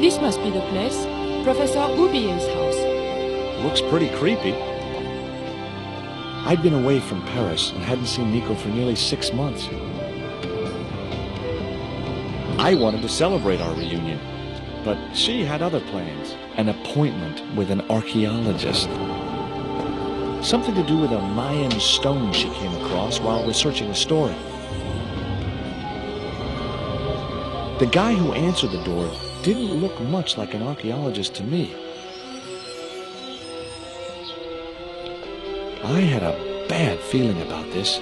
This must be the place. Professor Oubier's house. Looks pretty creepy. I'd been away from Paris and hadn't seen Nico for nearly 6 months. I wanted to celebrate our reunion, but she had other plans. An appointment with an archaeologist. Something to do with a Mayan stone she came across while researching a story. The guy who answered the door didn't look much like an archaeologist to me. I had a bad feeling about this.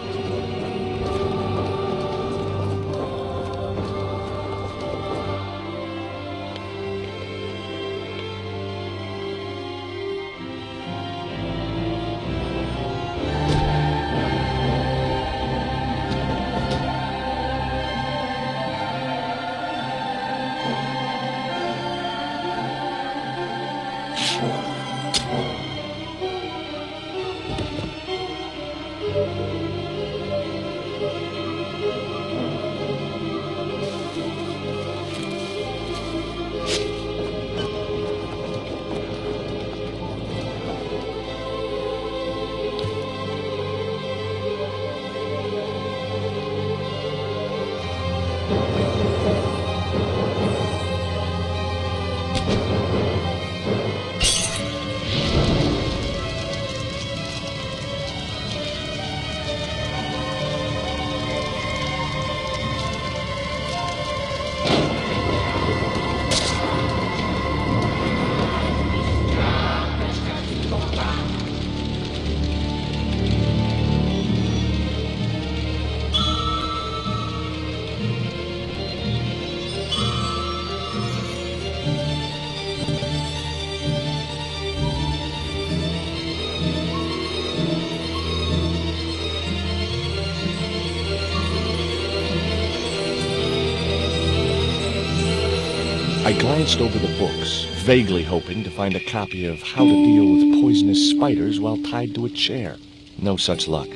I glanced over the books, vaguely hoping to find a copy of How to Deal with Poisonous Spiders While Tied to a Chair. No such luck.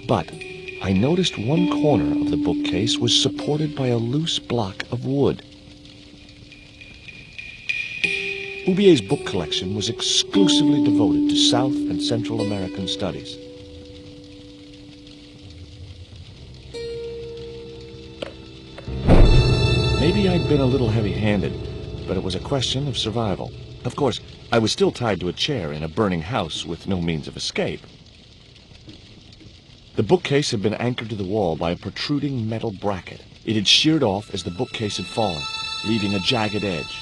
But I noticed one corner of the bookcase was supported by a loose block of wood. Oubier's book collection was exclusively devoted to South and Central American studies. Maybe I'd been a little heavy-handed, but it was a question of survival. Of course, I was still tied to a chair in a burning house with no means of escape. The bookcase had been anchored to the wall by a protruding metal bracket. It had sheared off as the bookcase had fallen, leaving a jagged edge.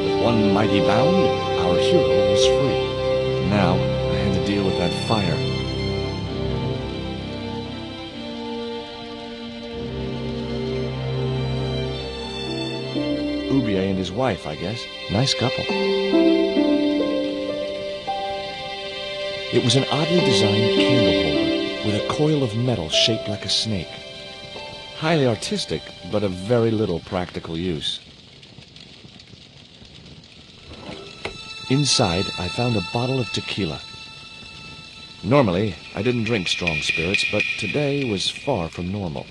With one mighty bound, our hero was free. Now, I had to deal with that fire. Oubier and his wife, I guess. Nice couple. It was an oddly designed candle holder with a coil of metal shaped like a snake. Highly artistic, but of very little practical use. Inside, I found a bottle of tequila. Normally, I didn't drink strong spirits, but today was far from normal.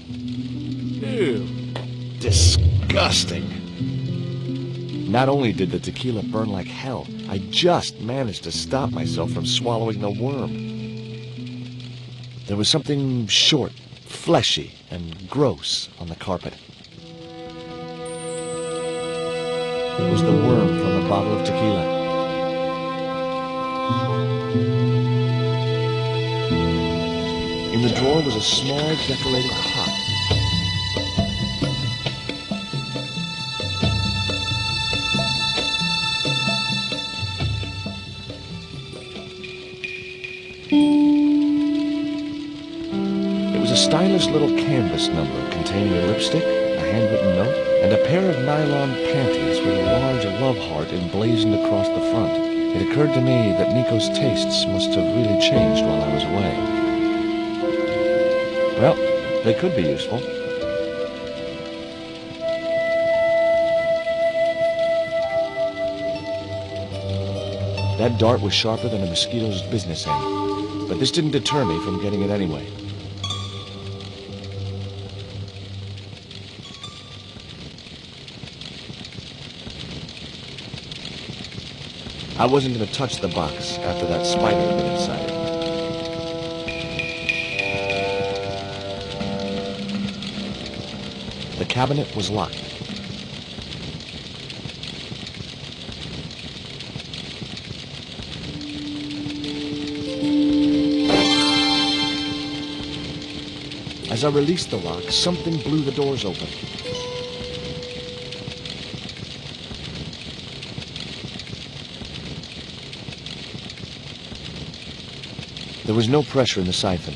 Ew. Disgusting. Not only did the tequila burn like hell, I just managed to stop myself from swallowing the worm. There was something short, fleshy, and gross on the carpet. It was the worm from the bottle of tequila. In the drawer was a small decorated pot. It was a stylish little canvas number containing a lipstick, a handwritten note, and a pair of nylon panties with a large love heart emblazoned across the front. It occurred to me that Nico's tastes must have really changed while I was away. Well, they could be useful. That dart was sharper than a mosquito's business end, but this didn't deter me from getting it anyway. I wasn't going to touch the box after that spider had been inside it. The cabinet was locked. As I released the lock, something blew the doors open. There was no pressure in the siphon.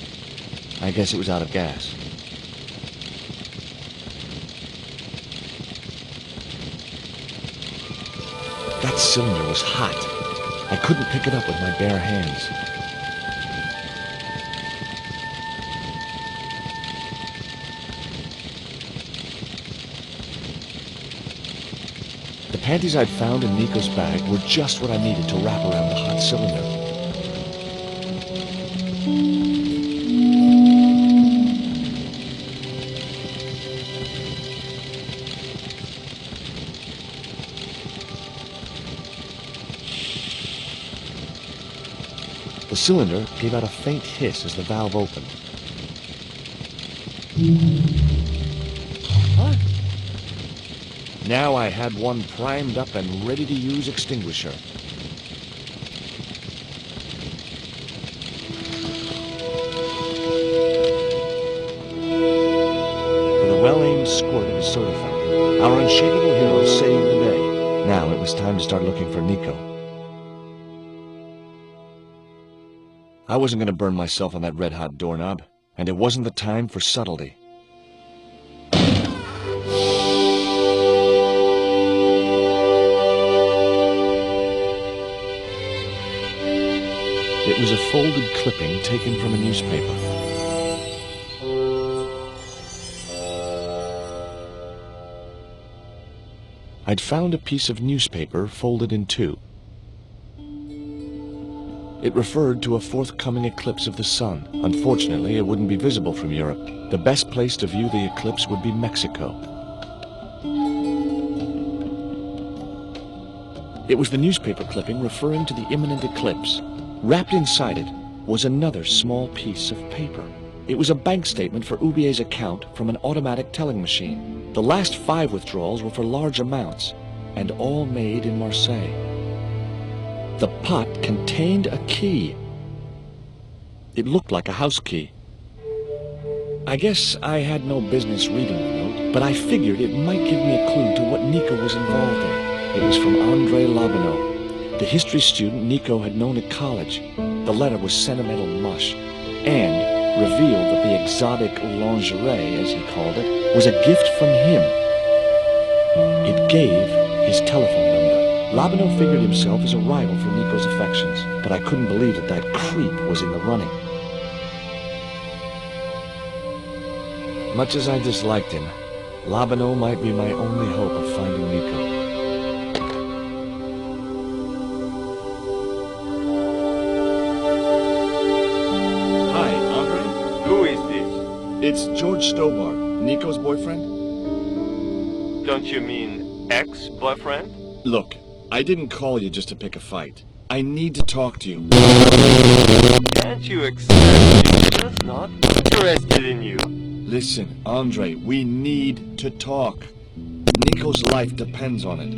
I guess it was out of gas. That cylinder was hot. I couldn't pick it up with my bare hands. The panties I'd found in Nico's bag were just what I needed to wrap around the hot cylinder. The cylinder gave out a faint hiss as the valve opened. What? Now I had one primed up and ready to use extinguisher. With a well-aimed squirt of his soda fountain, our unshakable hero saved the day. Now it was time to start looking for Nico. I wasn't going to burn myself on that red-hot doorknob, and it wasn't the time for subtlety. It was a folded clipping taken from a newspaper. I'd found a piece of newspaper folded in two. It referred to a forthcoming eclipse of the sun. Unfortunately, it wouldn't be visible from Europe. The best place to view the eclipse would be Mexico. It was the newspaper clipping referring to the imminent eclipse. Wrapped inside it was another small piece of paper. It was a bank statement for Ubier's account from an automatic telling machine. The last 5 withdrawals were for large amounts, and all made in Marseille. The pot contained a key. It looked like a house key. I guess I had no business reading the note, but I figured it might give me a clue to what Nico was involved in. It was from André Labanau, the history student Nico had known at college. The letter was sentimental mush, and revealed that the exotic lingerie, as he called it, was a gift from him. It gave his telephone number. Labanau figured himself as a rival for Nico's affections, but I couldn't believe that that creep was in the running. Much as I disliked him, Labanau might be my only hope of finding Nico. Hi, Andre. Who is this? It's George Stobart, Nico's boyfriend. Don't you mean ex-boyfriend? Look, I didn't call you just to pick a fight. I need to talk to you. Can't you accept he's just not interested in you? Listen, Andre, we need to talk. Nico's life depends on it.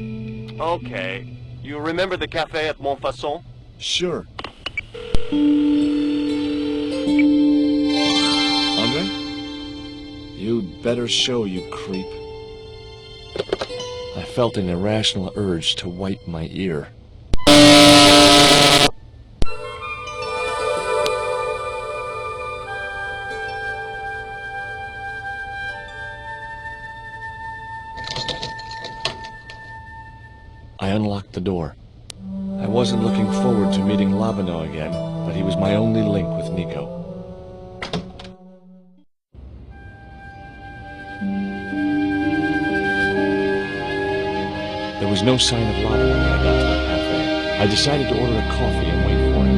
Okay. You remember the cafe at Montfaucon? Sure. Andre? You'd better show, you creep. I felt an irrational urge to wipe my ear. I unlocked the door. I wasn't looking forward to meeting Labanau again, but he was my only link with Nico. There was no sign of Labanau when I got to the cafe. I I decided to order a coffee and wait for him.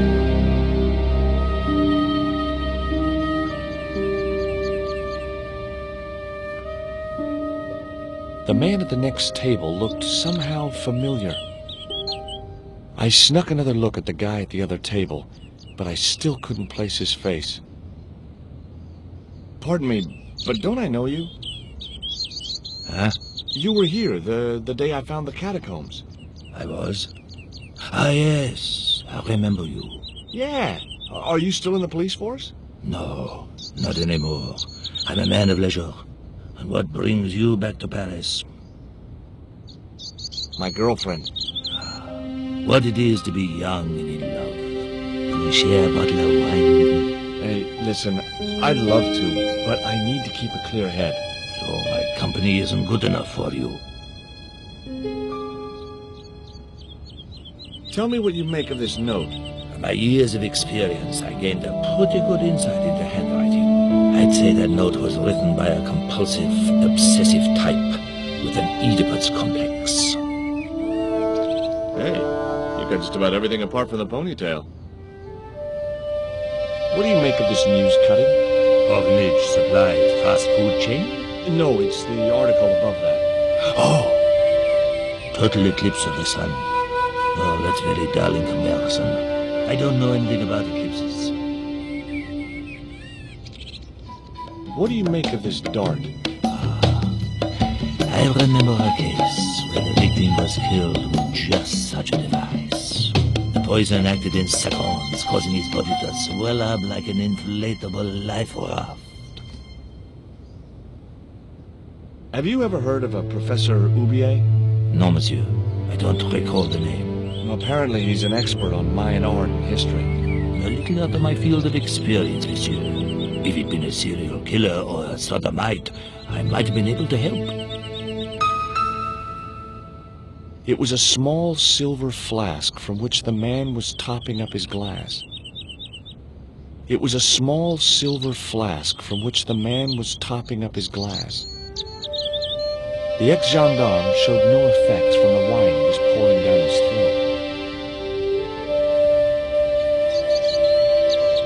The man at the next table looked somehow familiar. I snuck another look at the guy at the other table, but I still couldn't place his face. Pardon me, but don't I know you? Huh? You were here the day I found the catacombs. I was? Ah, yes. I remember you. Yeah. Are you still in the police force? No, not anymore. I'm a man of leisure. And what brings you back to Paris? My girlfriend. What it is to be young and in love. Will you share a bottle of wine with me? Hey, listen, I'd love to, but I need to keep a clear head. So my company isn't good enough for you. Tell me what you make of this note. From my years of experience, I gained a pretty good insight into handwriting. I'd say that note was written by a compulsive, obsessive type with an Oedipus complex. Hey, you got just about everything apart from the ponytail. What do you make of this news cutting? Orphanage supplies fast food chain? No, it's the article above that. Oh! Total eclipse of the sun. Oh, that's very dull in comparison. I don't know anything about eclipses. What do you make of this dart? I remember a case where the victim was killed with just such a device. The poison acted in seconds, causing his body to swell up like an inflatable life raft. Have you ever heard of a Professor Oubier? No, monsieur. I don't recall the name. Well, apparently he's an expert on Mayan art and history. A little out of my field of experience, monsieur. If he'd been a serial killer or a sodomite, I might have been able to help. It was a small silver flask from which the man was topping up his glass. It was a small silver flask from which the man was topping up his glass. The ex-gendarme showed no effects from the wine he was pouring down his throat.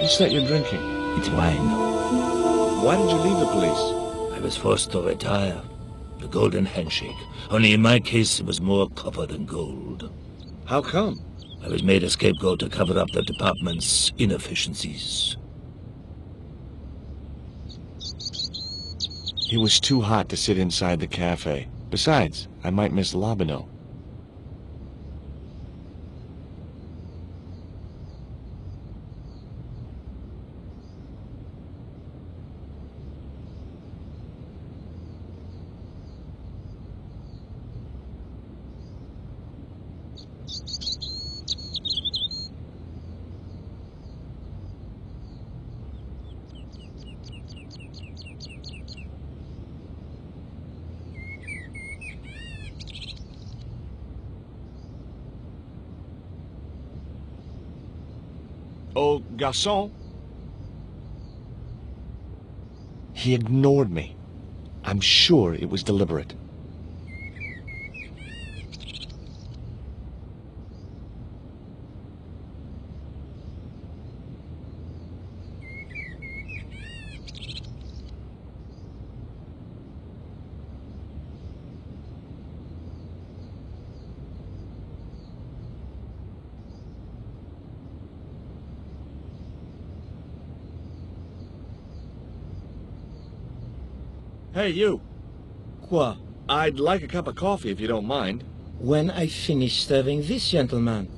What's that you're drinking? It's wine. Why did you leave the police? I was forced to retire. The golden handshake. Only in my case, it was more copper than gold. How come? I was made a scapegoat to cover up the department's inefficiencies. It was too hot to sit inside the cafe. Besides, I might miss Labino. Oh, garçon. He ignored me. I'm sure it was deliberate. Hey, you. Quoi? I'd like a cup of coffee if you don't mind. When I finish serving this gentleman.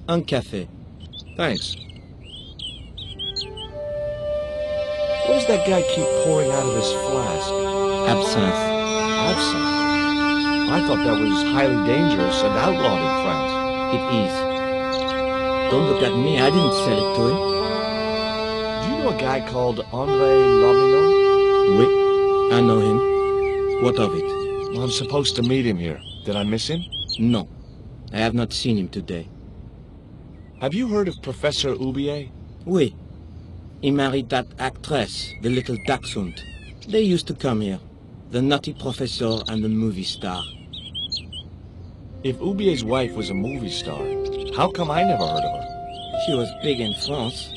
Un café. Thanks. What does that guy keep pouring out of his flask? Absinthe. Absinthe? I thought that was highly dangerous and outlawed in France. It is. Don't look at me, I didn't sell it to him. Do you know a guy called André Lobino? Oui, I know him. What of it? Well, I'm supposed to meet him here. Did I miss him? No, I have not seen him today. Have you heard of Professor Oubier? Oui. He married that actress, the little dachshund. They used to come here. The nutty professor and the movie star. If Oubier's wife was a movie star, how come I never heard of her? She was big in France.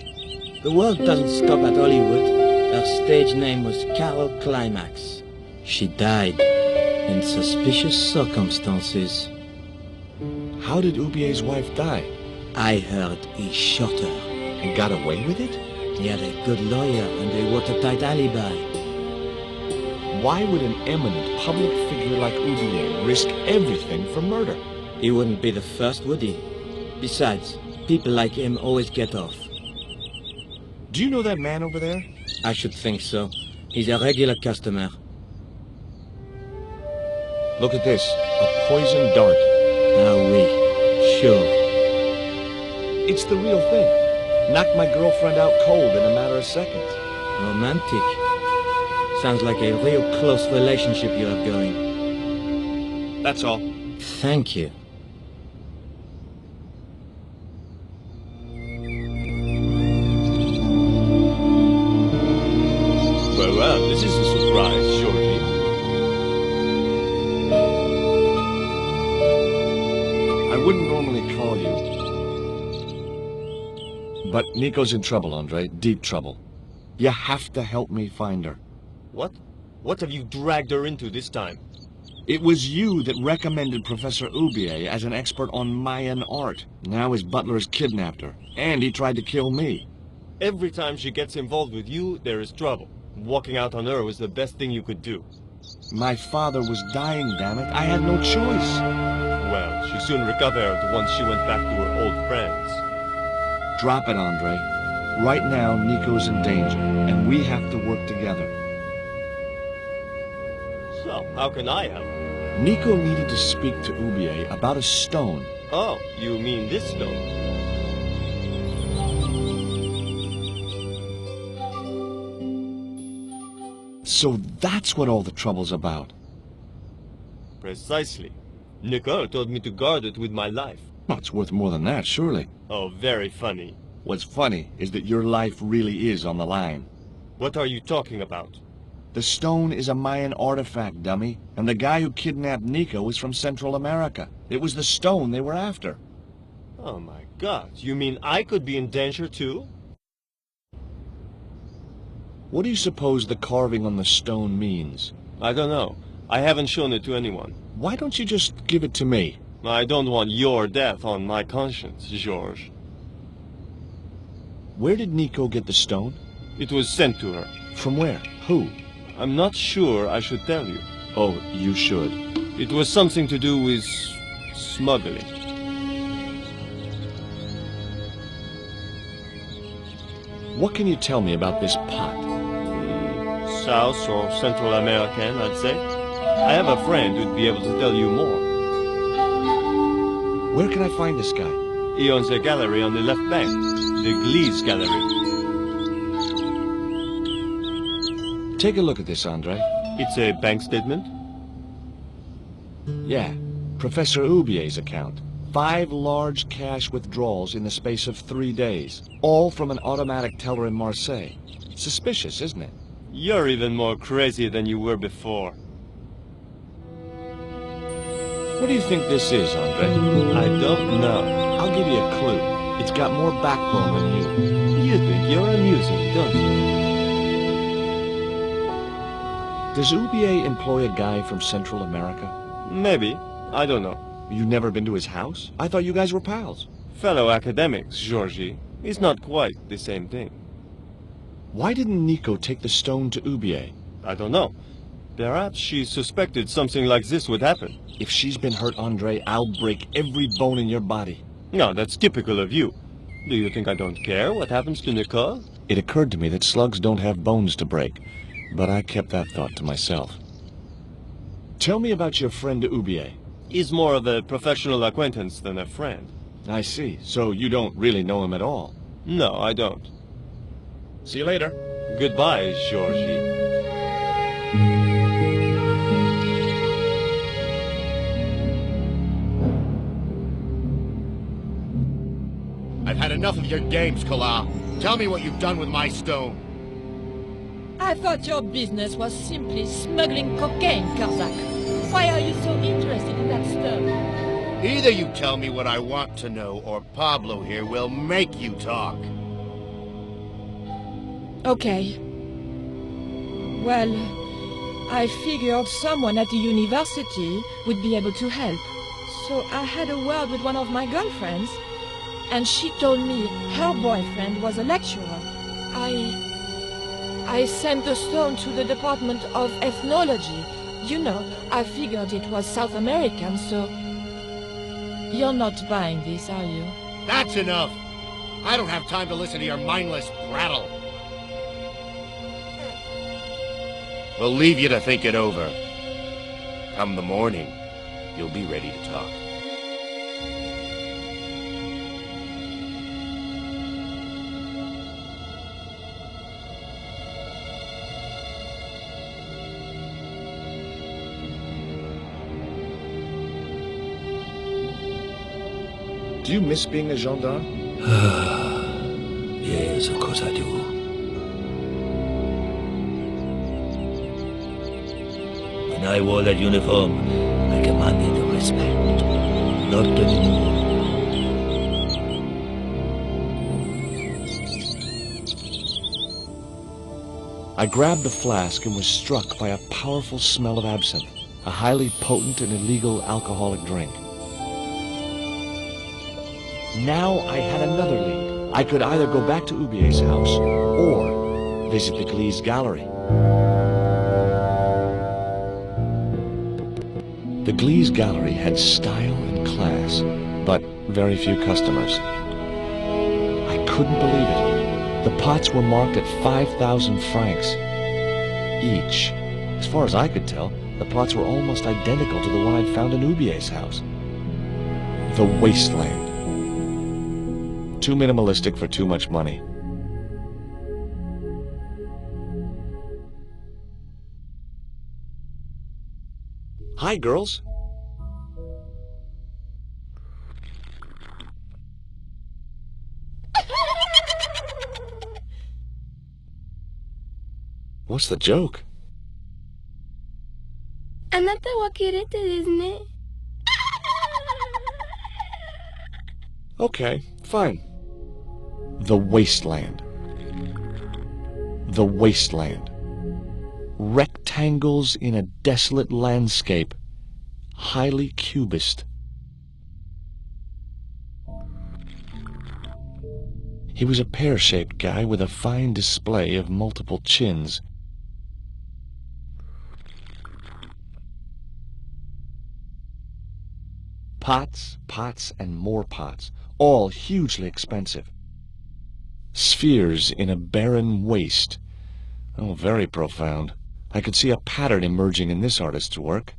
The world doesn't stop at Hollywood. Her stage name was Carol Climax. She died in suspicious circumstances. How did Oubier's wife die? I heard he shot her. And got away with it? He had a good lawyer and a watertight alibi. Why would an eminent public figure like Oubier risk everything for murder? He wouldn't be the first, would he? Besides, people like him always get off. Do you know that man over there? I should think so. He's a regular customer. Look at this. A poison dart. Ah oui, sure. It's the real thing. Knocked my girlfriend out cold in a matter of seconds. Romantic. Sounds like a real close relationship you have going. That's all. Thank you. Well, this is a surprise, Georgie. I wouldn't normally call you. But Nico's in trouble, Andre. Deep trouble. You have to help me find her. What? What have you dragged her into this time? It was you that recommended Professor Oubier as an expert on Mayan art. Now his butler has kidnapped her, and he tried to kill me. Every time she gets involved with you, there is trouble. Walking out on her was the best thing you could do. My father was dying, damn it. I had no choice. Well, she soon recovered once she went back to her old friends. Drop it, Andre. Right now, Nico's in danger, and we have to work together. So, how can I help? Nico needed to speak to Oubier about a stone. Oh, you mean this stone? So that's what all the trouble's about. Precisely. Nicole told me to guard it with my life. Well, it's worth more than that, surely. Oh, very funny. What's funny is that your life really is on the line. What are you talking about? The stone is a Mayan artifact, dummy, and the guy who kidnapped Nico was from Central America. It was the stone they were after. Oh my God, you mean I could be in danger too? What do you suppose the carving on the stone means? I don't know. I haven't shown it to anyone. Why don't you just give it to me? I don't want your death on my conscience, George. Where did Nico get the stone? It was sent to her. From where? Who? I'm not sure I should tell you. Oh, you should. It was something to do with smuggling. What can you tell me about this pot? South or Central American, I'd say. I have a friend who'd be able to tell you more. Where can I find this guy? He owns a gallery on the left bank, the Gliese Gallery. Take a look at this, Andre. It's a bank statement? Yeah, Professor Oubier's account. 5 large cash withdrawals in the space of 3 days, all from an automatic teller in Marseille. Suspicious, isn't it? You're even more crazy than you were before. What do you think this is, Andre? I don't know. I'll give you a clue. It's got more backbone than you. You think you're amusing, don't you? Does Oubier employ a guy from Central America? Maybe. I don't know. You've never been to his house? I thought you guys were pals. Fellow academics, Georgie. It's not quite the same thing. Why didn't Nico take the stone to Oubier? I don't know. Perhaps she suspected something like this would happen. If she's been hurt, Andre, I'll break every bone in your body. No, that's typical of you. Do you think I don't care what happens to Nicole? It occurred to me that slugs don't have bones to break, but I kept that thought to myself. Tell me about your friend Oubier. He's more of a professional acquaintance than a friend. I see. So you don't really know him at all? No, I don't. See you later. Goodbye, Georgie. enough of your games, Kala. Tell me what you've done with my stone. I thought your business was simply smuggling cocaine, Kazak. Why are you so interested in that stuff? Either you tell me what I want to know, or Pablo here will make you talk. Okay. Well, I figured someone at the university would be able to help. So I had a word with one of my girlfriends, and she told me her boyfriend was a lecturer. I sent the stone to the Department of Ethnology. You know, I figured it was South American, so... You're not buying this, are you? That's enough! I don't have time to listen to your mindless prattle. We'll leave you to think it over. Come the morning, you'll be ready to talk. Do you miss being a gendarme? Yes, of course I do. When I wore that uniform, I commanded respect. Not anymore. I grabbed the flask and was struck by a powerful smell of absinthe, a highly potent and illegal alcoholic drink. Now I had another lead. I could either go back to Ubier's house or visit the Glee's gallery. The Glee's gallery had style and class, but very few customers. I couldn't believe it. The pots were marked at 5,000 francs each. As far as I could tell, the pots were almost identical to the one I'd found in Ubier's house. The wasteland. Too minimalistic for too much money. Hi, girls. What's the joke? あなたはキレてですね。 Okay, fine. The wasteland. The wasteland. Rectangles in a desolate landscape, highly cubist. He was a pear-shaped guy with a fine display of multiple chins. Pots, pots, and more pots, all hugely expensive. Spheres in a barren waste. Oh, very profound. I could see a pattern emerging in this artist's work.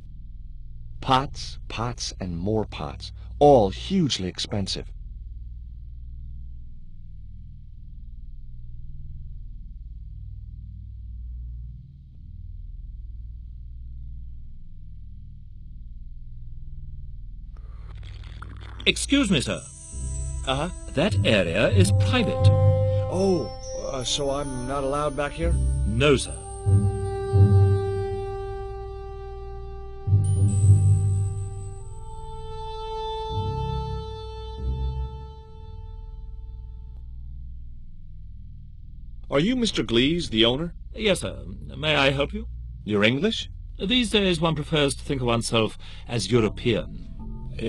Pots, pots, and more pots, all hugely expensive. Excuse me, sir. Uh-huh. That area is private. Oh, so I'm not allowed back here? No, sir. Are you Mr. Glees, the owner? Yes, sir. May I help you? You're English? These days one prefers to think of oneself as European.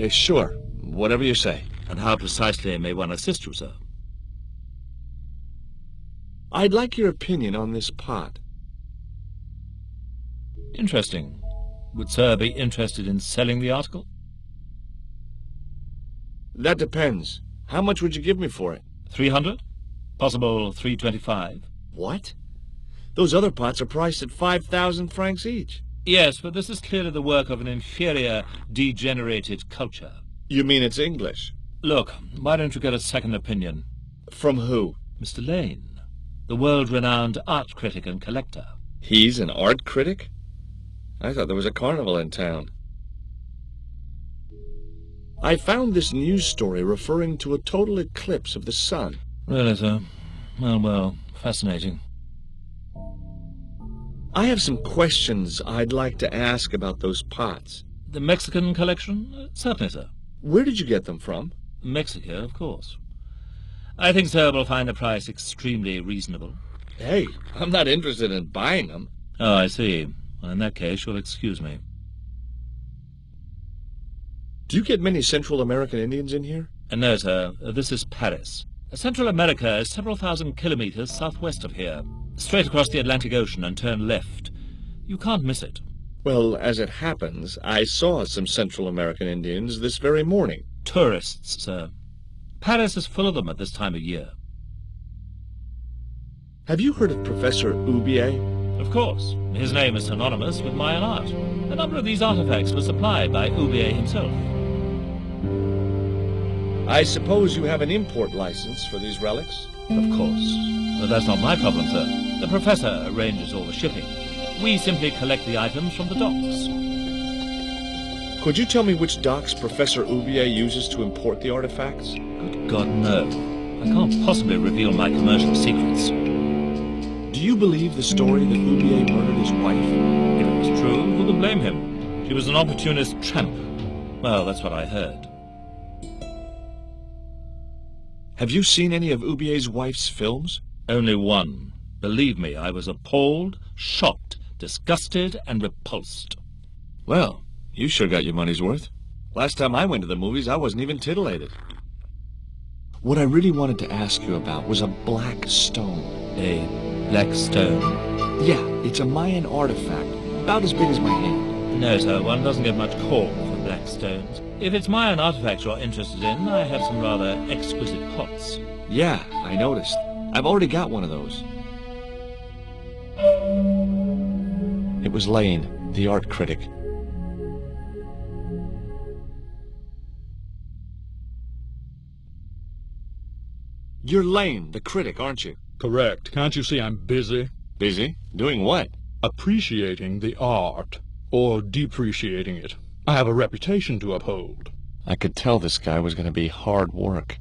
Sure. Whatever you say. And how precisely may one assist you, sir? I'd like your opinion on this pot. Interesting. Would sir be interested in selling the article? That depends. How much would you give me for it? 300? Possible 325? What? Those other pots are priced at 5,000 francs each. Yes, but this is clearly the work of an inferior, degenerated culture. You mean it's English? Look, why don't you get a second opinion? From who? Mr. Lane, the world-renowned art critic and collector. He's an art critic? I thought there was a carnival in town. I found this news story referring to a total eclipse of the sun. Really, sir? Well, fascinating. I have some questions I'd like to ask about those pots. The Mexican collection? Certainly, sir. Where did you get them from? Mexico, of course. I think sir will find the price extremely reasonable. Hey, I'm not interested in buying them. Oh, I see. Well, in that case, you'll excuse me. Do you get many Central American Indians in here? No, sir. This is Paris. Central America is several thousand kilometers southwest of here. Straight across the Atlantic Ocean and turn left. You can't miss it. Well, as it happens, I saw some Central American Indians this very morning. Tourists, sir. Paris is full of them at this time of year. Have you heard of Professor Oubier? Of course. His name is synonymous with Mayan art. A number of these artifacts were supplied by Oubier himself. I suppose you have an import license for these relics? Of course. But that's not my problem, sir. The professor arranges all the shipping. We simply collect the items from the docks. Could you tell me which docks Professor Oubier uses to import the artifacts? Good God, no. I can't possibly reveal my commercial secrets. Do you believe the story that Oubier murdered his wife? If it was true, who would blame him? She was an opportunist tramp. Well, that's what I heard. Have you seen any of Oubier's wife's films? Only one. Believe me, I was appalled, shocked, disgusted, and repulsed. Well, you sure got your money's worth. Last time I went to the movies, I wasn't even titillated. What I really wanted to ask you about was a black stone. A black stone? Yeah, it's a Mayan artifact, about as big as my hand. No, sir, one doesn't get much call for black stones. If it's Mayan artifacts you're interested in, I have some rather exquisite pots. Yeah, I noticed. I've already got one of those. It was Lane, the art critic. You're Lane, the critic, aren't you? Correct. Can't you see I'm busy? Busy? Doing what? Appreciating the art. Or depreciating it. I have a reputation to uphold. I could tell this guy was going to be hard work.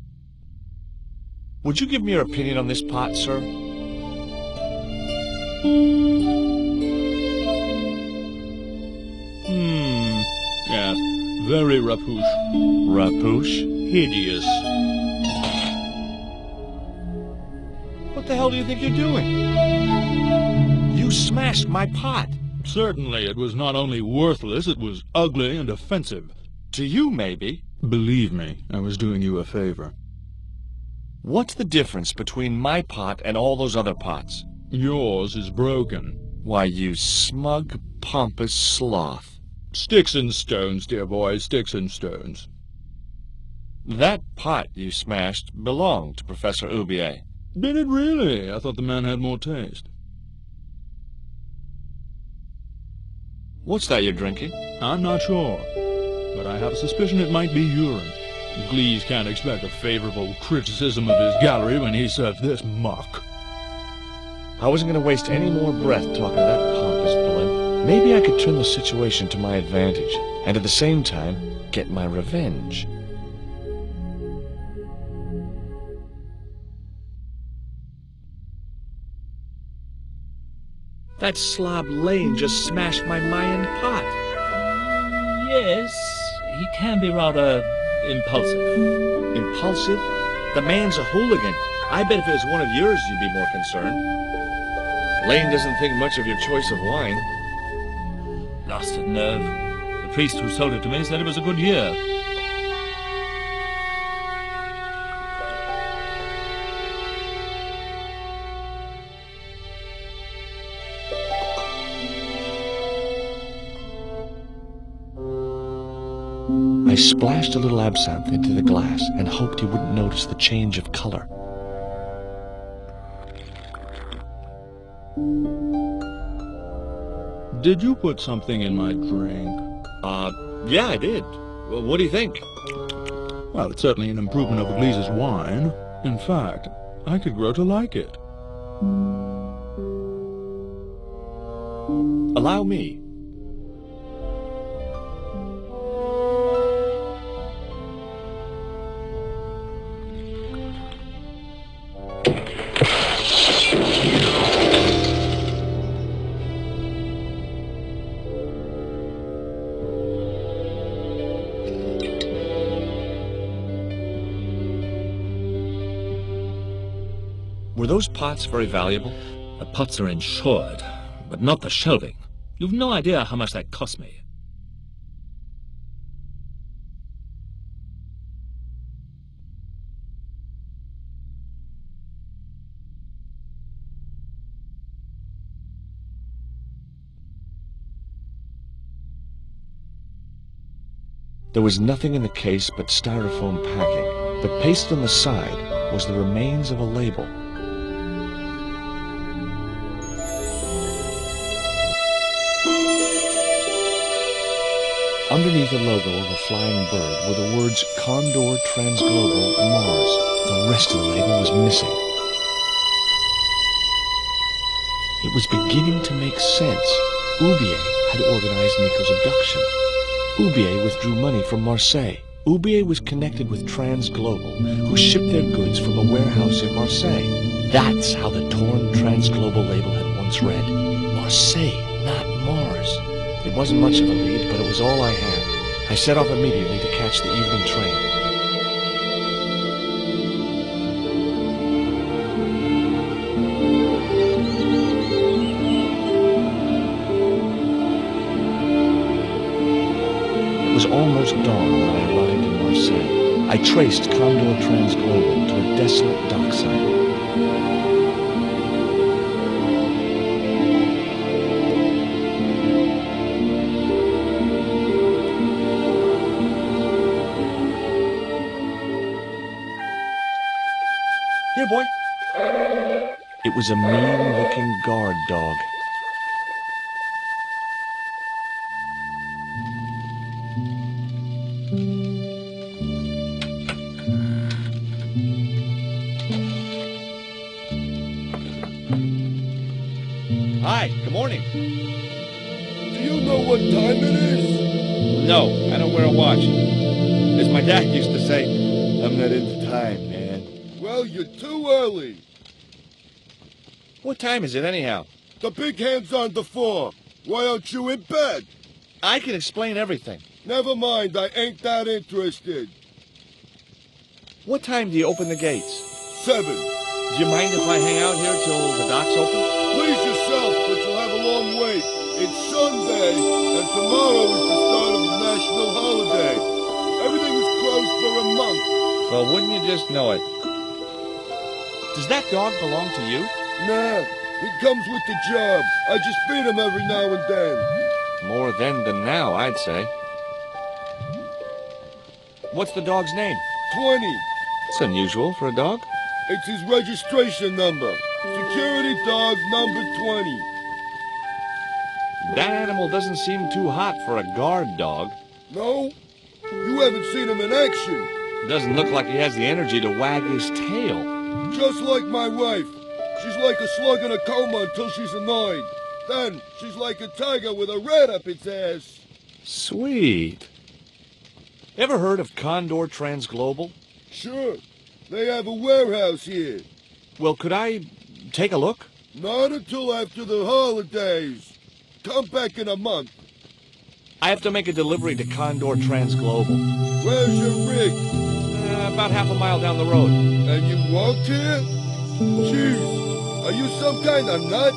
Would you give me your opinion on this pot, sir? Yes. Very rapouche. Rapouche? Hideous. What the hell do you think you're doing? You smashed my pot. Certainly it was not only worthless, it was ugly and offensive. To you, maybe. Believe me, I was doing you a favor. What's the difference between my pot and all those other pots? Yours is broken. Why, you smug, pompous sloth. Sticks and stones, dear boy, sticks and stones. That pot you smashed belonged to Professor Oubier. Did it really? I thought the man had more taste. What's that you're drinking? I'm not sure, but I have a suspicion it might be urine. Glees can't expect a favorable criticism of his gallery when he serves this muck. I wasn't going to waste any more breath talking to that pompous blimp. Maybe I could turn the situation to my advantage, and at the same time, get my revenge. That slob Lane just smashed my Mayan pot. Yes, he can be rather impulsive. Impulsive? The man's a hooligan. I bet if it was one of yours, you'd be more concerned. Lane doesn't think much of your choice of wine. Blasted nerve. The priest who sold it to me said it was a good year. I splashed a little absinthe into the glass and hoped he wouldn't notice the change of color. Did you put something in my drink? Yeah, I did. Well, what do you think? Well, it's certainly an improvement over Glees's wine. In fact, I could grow to like it. Allow me. Were those pots very valuable? The pots are insured, but not the shelving. You've no idea how much that cost me. There was nothing in the case but styrofoam packing, but pasted on the side was the remains of a label. Underneath the logo of a flying bird were the words Condor Transglobal Mars. The rest of the label was missing. It was beginning to make sense. Oubier had organized Nico's abduction. Oubier withdrew money from Marseille. Oubier was connected with Transglobal, who shipped their goods from a warehouse in Marseille. That's how the torn Transglobal label had once read. Marseille, not Mars. It wasn't much of a lead, but it was all I had. I set off immediately to catch the evening train. It was almost dawn when I arrived in Marseille. I traced Condor Transglobal to a desolate dockside. Here, boy. It was a mean-looking guard dog. Hi, good morning. Do you know what time it is? No, I don't wear a watch. As my dad used to say, I'm not into time, man. Well, you're too early. What time is it, anyhow? The big hand's on the 4. Why aren't you in bed? I can explain everything. Never mind, I ain't that interested. What time do you open the gates? 7. Do you mind if I hang out here till the docks open? Please yourself, but you'll have a long wait. It's Sunday, and tomorrow is the start of the national holiday. Everything is closed for a month. Well, wouldn't you just know it? Does that dog belong to you? Nah, he comes with the job. I just feed him every now and then. More then than now, I'd say. What's the dog's name? 20. It's unusual for a dog. It's his registration number. Security dog number 20. That animal doesn't seem too hot for a guard dog. No? You haven't seen him in action. Doesn't look like he has the energy to wag his tail. Just like my wife. She's like a slug in a coma until she's annoyed. Then she's like a tiger with a rat up its ass. Sweet. Ever heard of Condor Transglobal? Sure. They have a warehouse here. Well, could I take a look? Not until after the holidays. Come back in a month. I have to make a delivery to Condor Transglobal. Where's your rig? About half a mile down the road. And you walked here? Jeez, are you some kind of nut?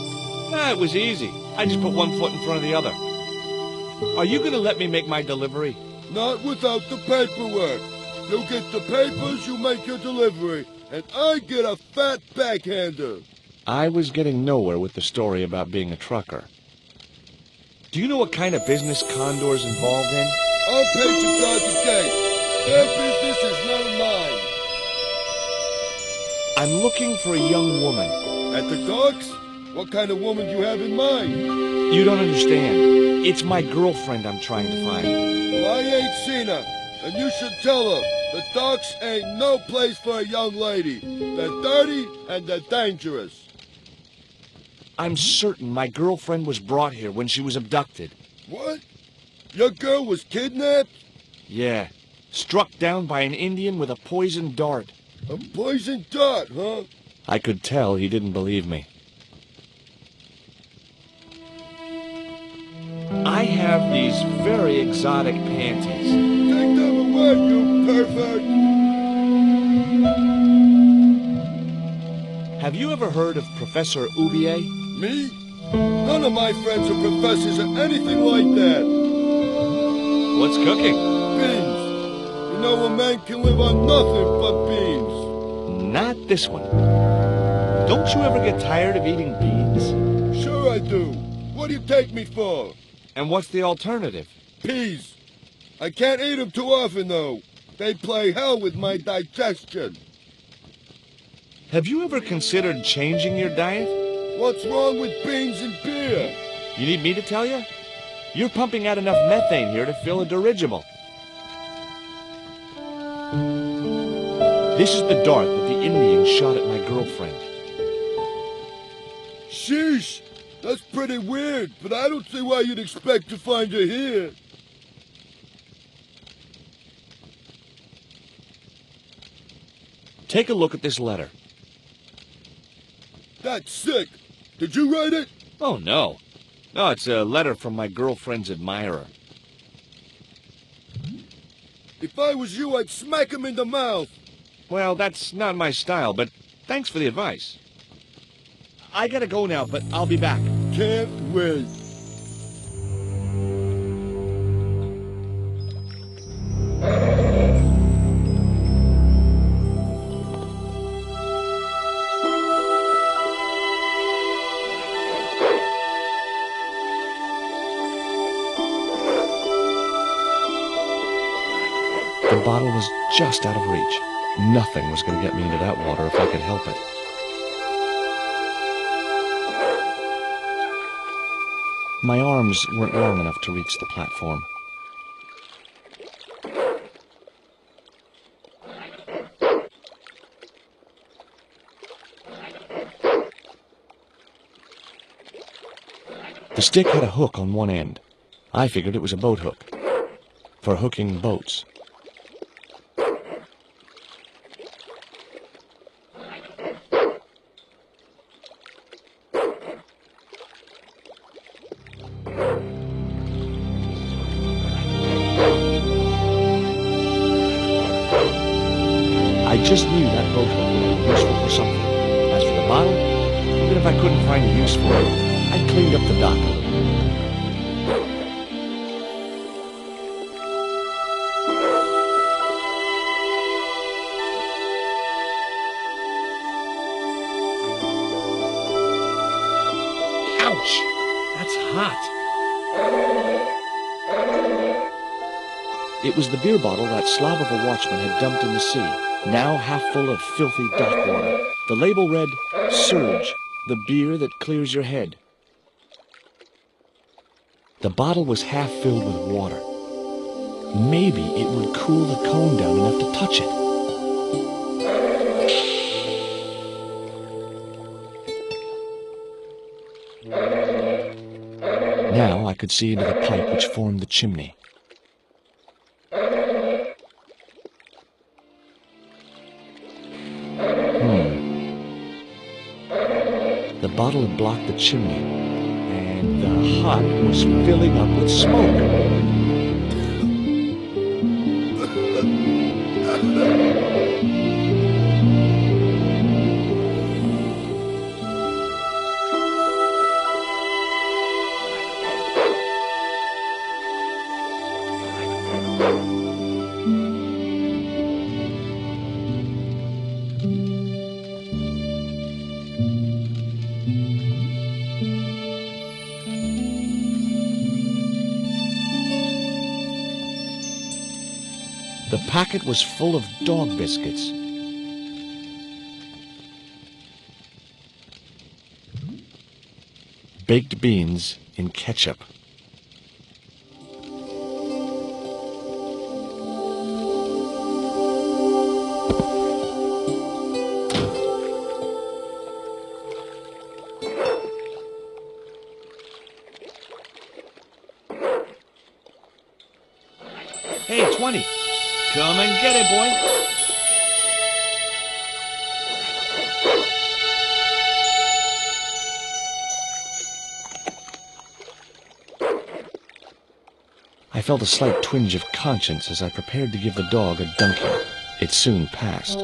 Nah, it was easy. I just put one foot in front of the other. Are you going to let me make my delivery? Not without the paperwork. You get the papers, you make your delivery, and I get a fat backhander. I was getting nowhere with the story about being a trucker. Do you know what kind of business Condor's involved in? I'm paid to guard the gate. Their business is none of mine. I'm looking for a young woman. At the docks? What kind of woman do you have in mind? You don't understand. It's my girlfriend I'm trying to find. Well, I ain't seen her, and you should tell her the docks ain't no place for a young lady. They're dirty and they're dangerous. I'm certain my girlfriend was brought here when she was abducted. What? Your girl was kidnapped? Yeah. Struck down by an Indian with a poisoned dart. A poisoned dart, huh? I could tell he didn't believe me. I have these very exotic panties. Take them away, you pervert! Have you ever heard of Professor Oubier? Me? None of my friends are professors or anything like that. What's cooking? Beans. You know a man can live on nothing but beans. Not this one. Don't you ever get tired of eating beans? Sure I do. What do you take me for? And what's the alternative? Peas. I can't eat them too often, though. They play hell with my digestion. Have you ever considered changing your diet? What's wrong with beans and beer? You need me to tell you? You're pumping out enough methane here to fill a dirigible. This is the dart that the Indians shot at my girlfriend. Sheesh. That's pretty weird, but I don't see why you'd expect to find her here. Take a look at this letter. That's sick. Did you write it? Oh, no. No, it's a letter from my girlfriend's admirer. If I was you, I'd smack him in the mouth. Well, that's not my style, but thanks for the advice. I gotta go now, but I'll be back. Can't wait. The bottle was just out of reach. Nothing was going to get me into that water if I could help it. My arms weren't long enough to reach the platform. The stick had a hook on one end. I figured it was a boat hook for hooking boats. I just knew that boat hook would be useful for something. As for the bottle, even if I couldn't find a use for it, I'd cleaned up the dock a little. Ouch! That's hot. It was the beer bottle that slob of a watchman had dumped in the sea, now half full of filthy dock water. The label read, "Surge, the beer that clears your head." The bottle was half filled with water. Maybe it would cool the cone down enough to touch it. Now I could see into the pipe which formed the chimney. The bottle had blocked the chimney, and the hut was filling up with smoke. The packet was full of dog biscuits. Baked beans in ketchup. Hey, 20. Come and get it, boy. I felt a slight twinge of conscience as I prepared to give the dog a dunking. It soon passed.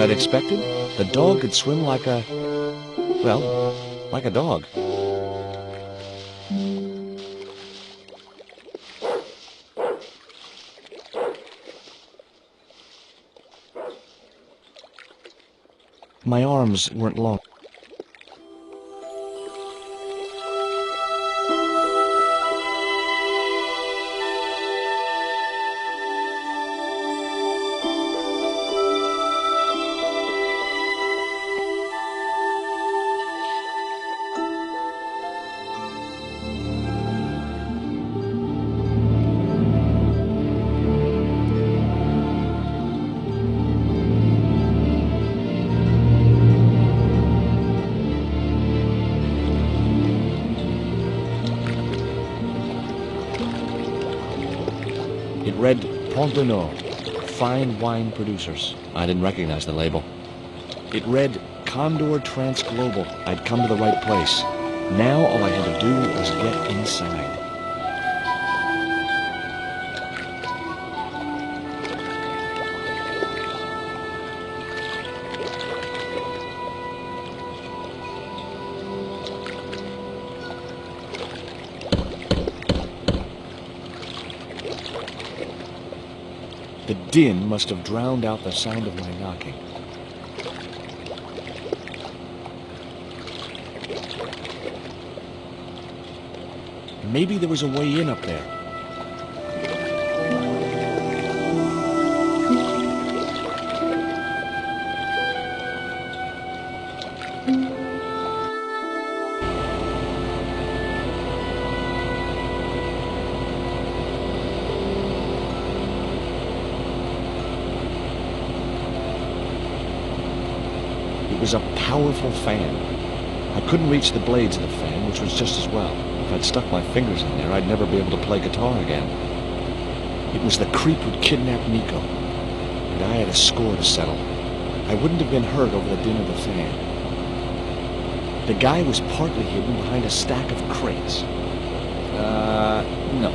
I'd expected. The dog could swim like a... well, like a dog. My arms weren't long. It read Pont de Nord, fine wine producers. I didn't recognize the label. It read Condor Transglobal. I'd come to the right place. Now all I had to do was get inside. The din must have drowned out the sound of my knocking. Maybe there was a way in up there. It was a powerful fan. I couldn't reach the blades of the fan, which was just as well. If I'd stuck my fingers in there, I'd never be able to play guitar again. It was the creep who'd kidnapped Nico, and I had a score to settle. I wouldn't have been hurt over the din of the fan. The guy was partly hidden behind a stack of crates. No.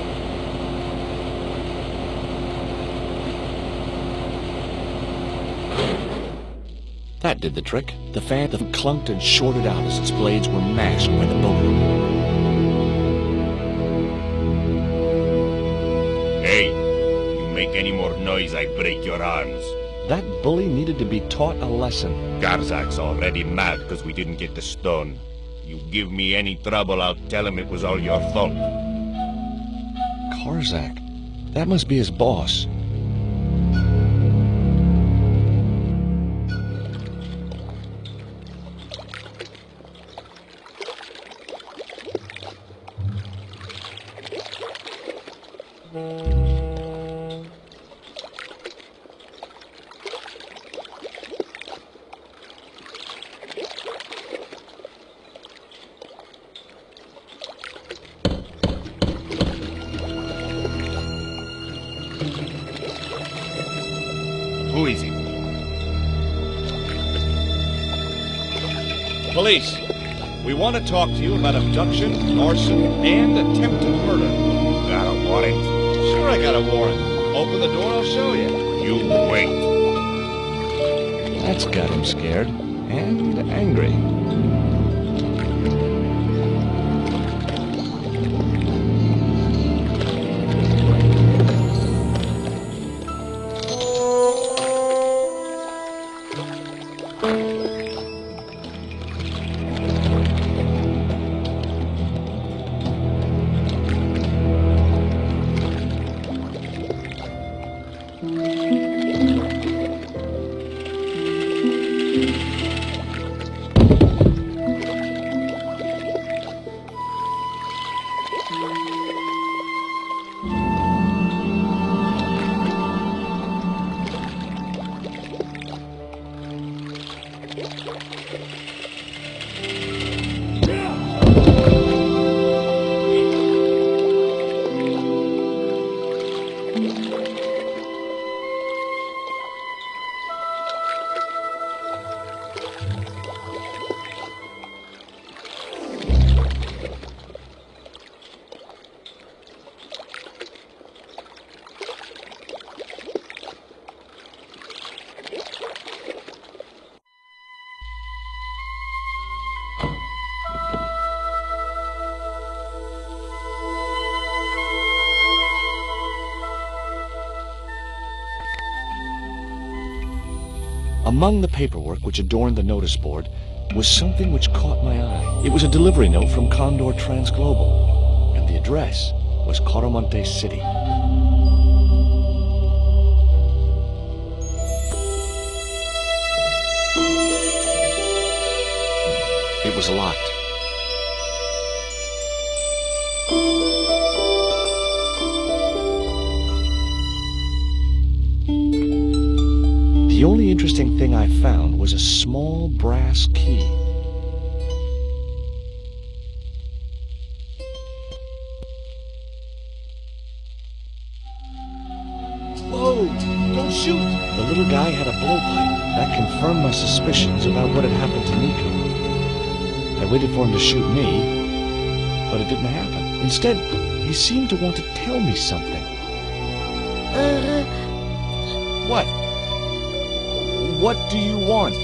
That did the trick. The fan clunked and shorted out as its blades were mashed by the boat hook. Hey, you make any more noise, I break your arms. That bully needed to be taught a lesson. Garzak's already mad because we didn't get the stone. You give me any trouble, I'll tell him it was all your fault. Karzak? That must be his boss. Who is it? Police, we want to talk to you about abduction, arson, and attempted murder. Got a warrant? Sure I got a warrant. Open the door, I'll show you. You wait. That's got him scared and angry. Among the paperwork which adorned the notice board was something which caught my eye. It was a delivery note from Condor Transglobal, and the address was Coramonte City. It was locked. The only interesting thing I found was a small brass key. Whoa! Don't shoot! The little guy had a blowpipe. That confirmed my suspicions about what had happened to Nico. I waited for him to shoot me, but it didn't happen. Instead, he seemed to want to tell me something. What? What do you want?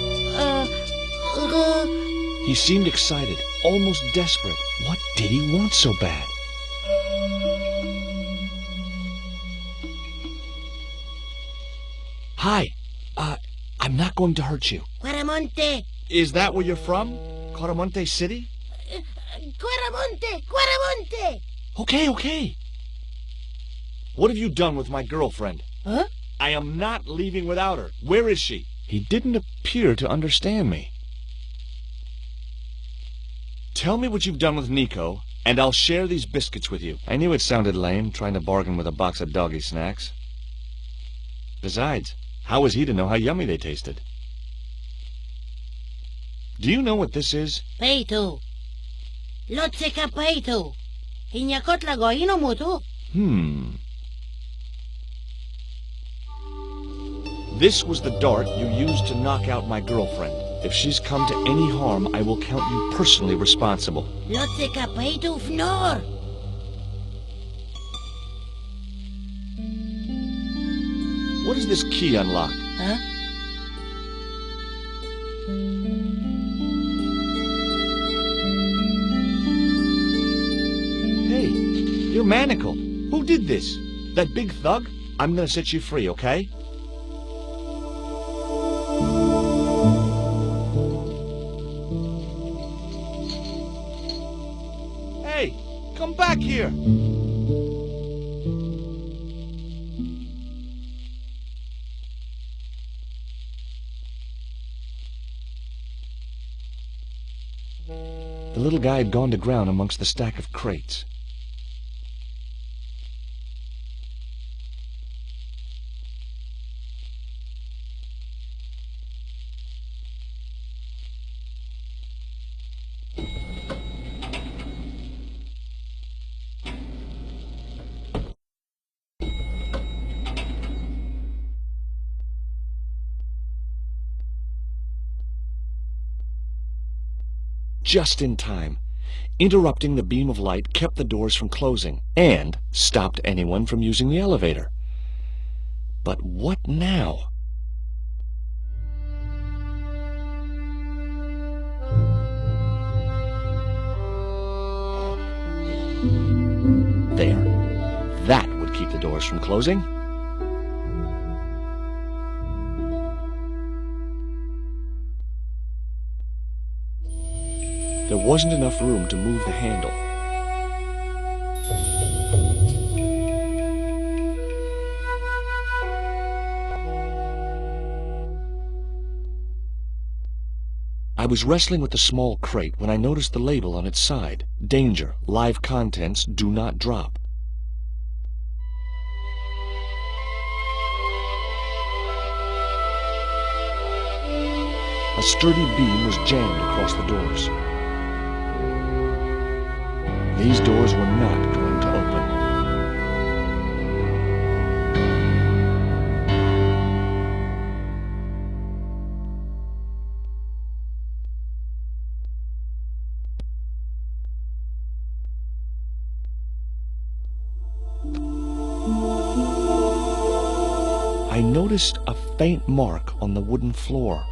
He seemed excited, almost desperate. What did he want so bad? Hi. I'm not going to hurt you. Coramonte. Is that where you're from? Coramonte City? Coramonte. Okay. What have you done with my girlfriend? Huh? I am not leaving without her. Where is she? He didn't appear to understand me. Tell me what you've done with Nico, and I'll share these biscuits with you. I knew it sounded lame, trying to bargain with a box of doggy snacks. Besides, how was he to know how yummy they tasted? Do you know what this is? Peito. Lotseka peito. Inyakot lagoino mutu. This was the dart you used to knock out my girlfriend. If she's come to any harm, I will count you personally responsible. Lotseka peito fnor. What does this key unlock? Huh? Hey, you're manacled. Who did this? That big thug? I'm gonna set you free, okay? Hey, come back here! The little guy had gone to ground amongst the stack of crates. Just in time. Interrupting the beam of light kept the doors from closing and stopped anyone from using the elevator. But what now? There. That would keep the doors from closing. There wasn't enough room to move the handle. I was wrestling with the small crate when I noticed the label on its side. Danger. Live contents do not drop. A sturdy beam was jammed across the doors. These doors were not going to open. I noticed a faint mark on the wooden floor.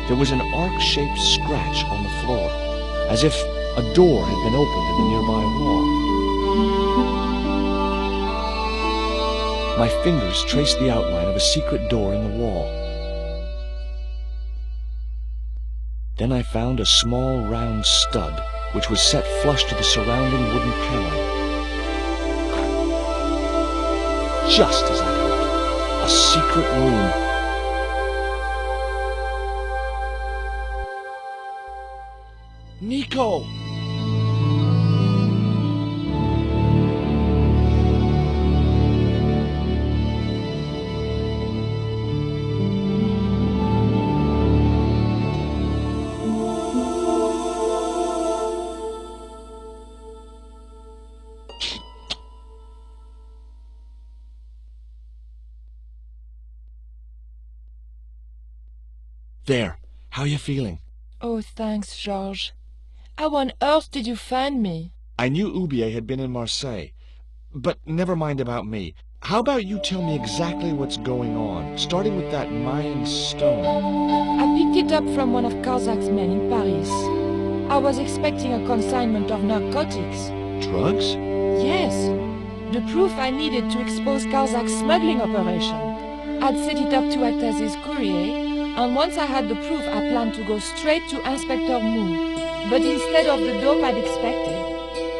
There was an dark-shaped scratch on the floor, as if a door had been opened in the nearby wall. My fingers traced the outline of a secret door in the wall. Then I found a small round stud, which was set flush to the surrounding wooden paneling. Just as I hoped, a secret room. Nico! There. How are you feeling? Oh, thanks, Georges. How on earth did you find me? I knew Oubier had been in Marseille. But never mind about me. How about you tell me exactly what's going on, starting with that Mayan stone? I picked it up from one of Carzak's men in Paris. I was expecting a consignment of narcotics. Drugs? Yes. The proof I needed to expose Carzak's smuggling operation. I'd set it up to act as his courier, and once I had the proof, I planned to go straight to Inspector Mou. But instead of the dope I'd expected,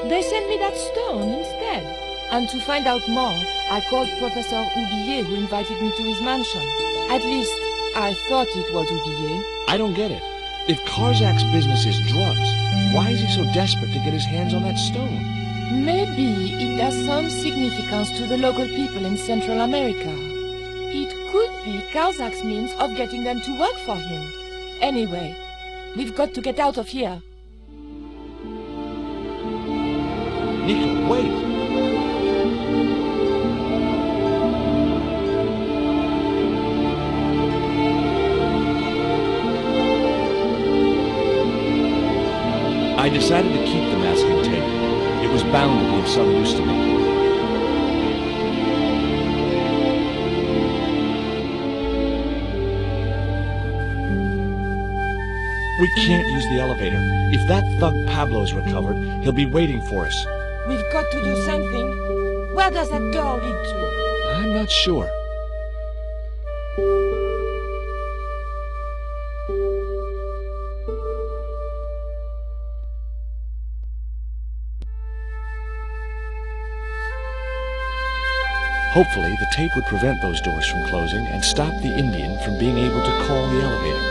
they sent me that stone instead. And to find out more, I called Professor Oubier, who invited me to his mansion. At least, I thought it was Oubier. I don't get it. If Carzak's business is drugs, why is he so desperate to get his hands on that stone? Maybe it has some significance to the local people in Central America. It could be Carzak's means of getting them to work for him. Anyway, we've got to get out of here. Nico, wait! I decided to keep the masking tape. It was bound to be of some use to me. We can't use the elevator. If that thug Pablo's recovered, he'll be waiting for us. We've got to do something. Where does that door lead to? I'm not sure. Hopefully, the tape would prevent those doors from closing and stop the Indian from being able to call the elevator.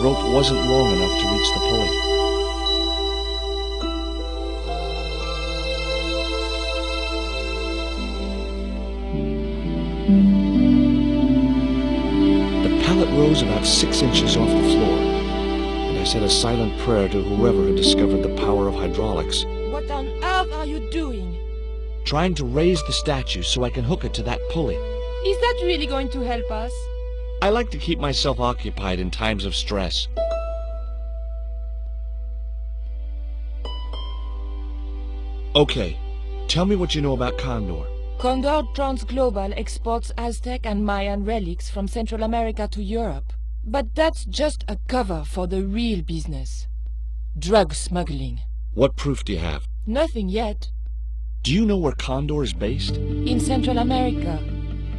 The rope wasn't long enough to reach the pulley. The pallet rose about 6 inches off the floor, and I said a silent prayer to whoever had discovered the power of hydraulics. What on earth are you doing? Trying to raise the statue so I can hook it to that pulley. Is that really going to help us? I like to keep myself occupied in times of stress. Okay, tell me what you know about Condor. Condor Transglobal exports Aztec and Mayan relics from Central America to Europe. But that's just a cover for the real business. Drug smuggling. What proof do you have? Nothing yet. Do you know where Condor is based? In Central America.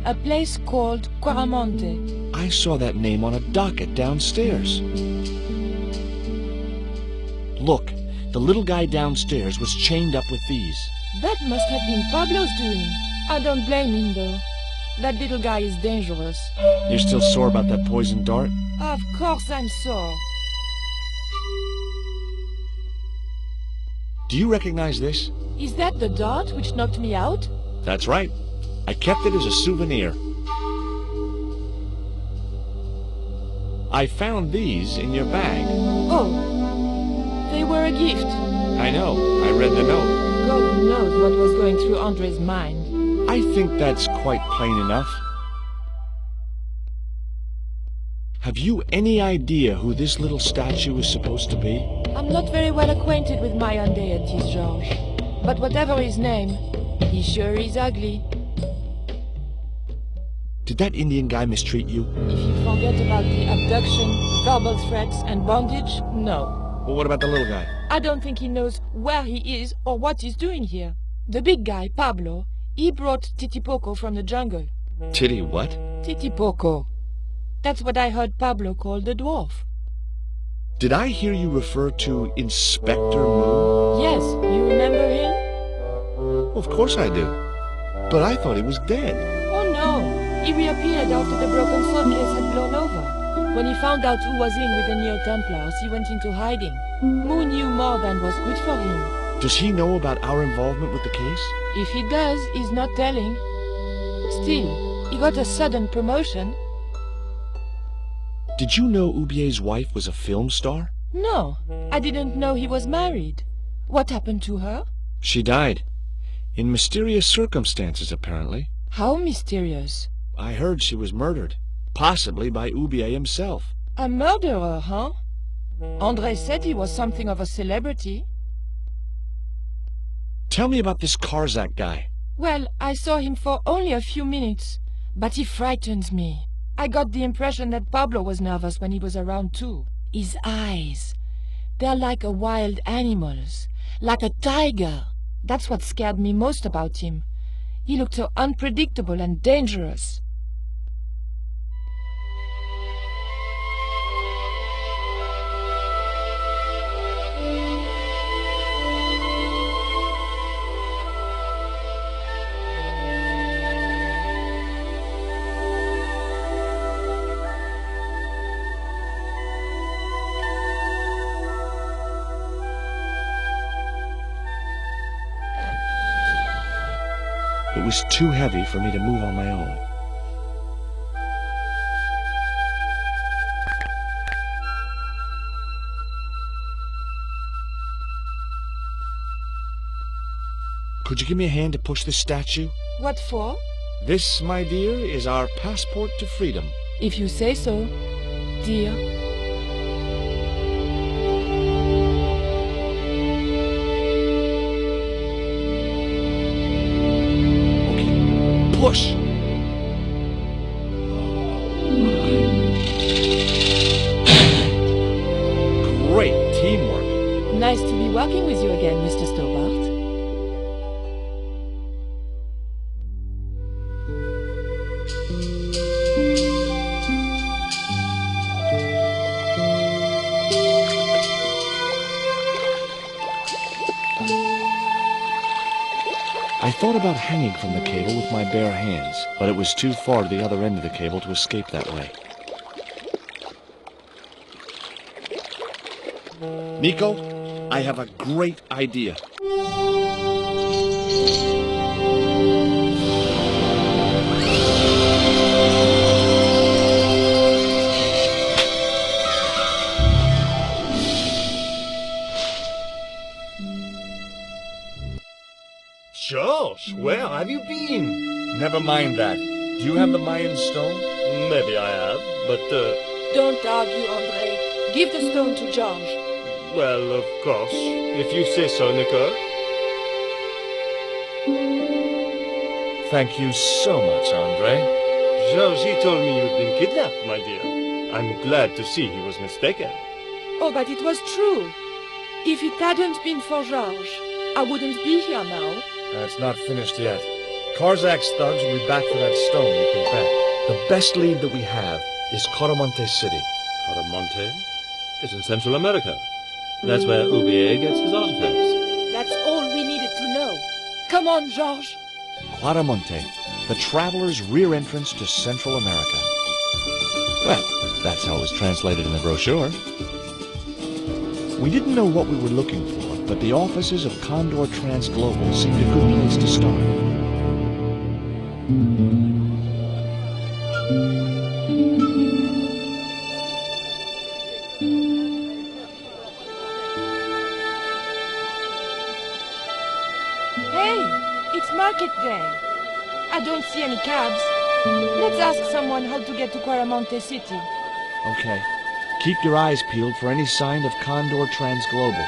A place called Quaramonte. I saw that name on a docket downstairs. Look, the little guy downstairs was chained up with these. That must have been Pablo's doing. I don't blame him, though. That little guy is dangerous. You're still sore about that poison dart? Of course I'm sore. Do you recognize this? Is that the dart which knocked me out? That's right. I kept it as a souvenir. I found these in your bag. Oh, they were a gift. I know. I read the note. God knows what was going through Andre's mind. I think that's quite plain enough. Have you any idea who this little statue is supposed to be? I'm not very well acquainted with Mayan deities, Georges. But whatever his name, he sure is ugly. Did that Indian guy mistreat you? If you forget about the abduction, verbal threats, and bondage, no. Well, what about the little guy? I don't think he knows where he is or what he's doing here. The big guy, Pablo, he brought Titipoco from the jungle. Titty what? Titipoco. That's what I heard Pablo call the dwarf. Did I hear you refer to Inspector Moon? Yes, you remember him? Well, of course I do. But I thought he was dead. Oh no, he reappeared after the broken sword case had blown over. When he found out who was in with the Neo-Templars, he went into hiding. Moon knew more than was good for him. Does he know about our involvement with the case? If he does, he's not telling. Still, he got a sudden promotion. Did you know Ubier's wife was a film star? No, I didn't know he was married. What happened to her? She died. In mysterious circumstances, apparently. How mysterious? I heard she was murdered. Possibly by Ubier himself. A murderer, huh? André said he was something of a celebrity. Tell me about this Karzak guy. Well, I saw him for only a few minutes, but he frightened me. I got the impression that Pablo was nervous when he was around too. His eyes, they're like a wild animal's, like a tiger. That's what scared me most about him. He looked so unpredictable and dangerous. It was too heavy for me to move on my own. Could you give me a hand to push this statue? What for? This, my dear, is our passport to freedom. If you say so, dear. Push! Great teamwork. Nice to be working with you again, Mr. Stobart. I thought about hanging from the cable with my bare hands, but it was too far to the other end of the cable to escape that way. Nico, I have a great idea. George, where have you been? Never mind that. Do you have the Mayan stone? Maybe I have, but, Don't argue, André. Give the stone to George. well, of course, if you say so, Nicole. Thank you so much, Andre. George, he told me you'd been kidnapped, my dear. I'm glad to see he was mistaken. Oh, but it was true. If it hadn't been for George, I wouldn't be here now. It's not finished yet. Karzak's thugs will be back for that stone, you can bet. The best lead that we have is Coromonte City. Coromonte is in Central America. That's where Ubier gets his artifacts. That's all we needed to know. Come on, George. Claramonte, the traveler's rear entrance to Central America. Well, that's how it was translated in the brochure. We didn't know what we were looking for, but the offices of Condor Transglobal seemed a good place to start. Hey, it's market day. I don't see any cabs. Let's ask someone how to get to Quaramonte City. Okay. Keep your eyes peeled for any sign of Condor Transglobal.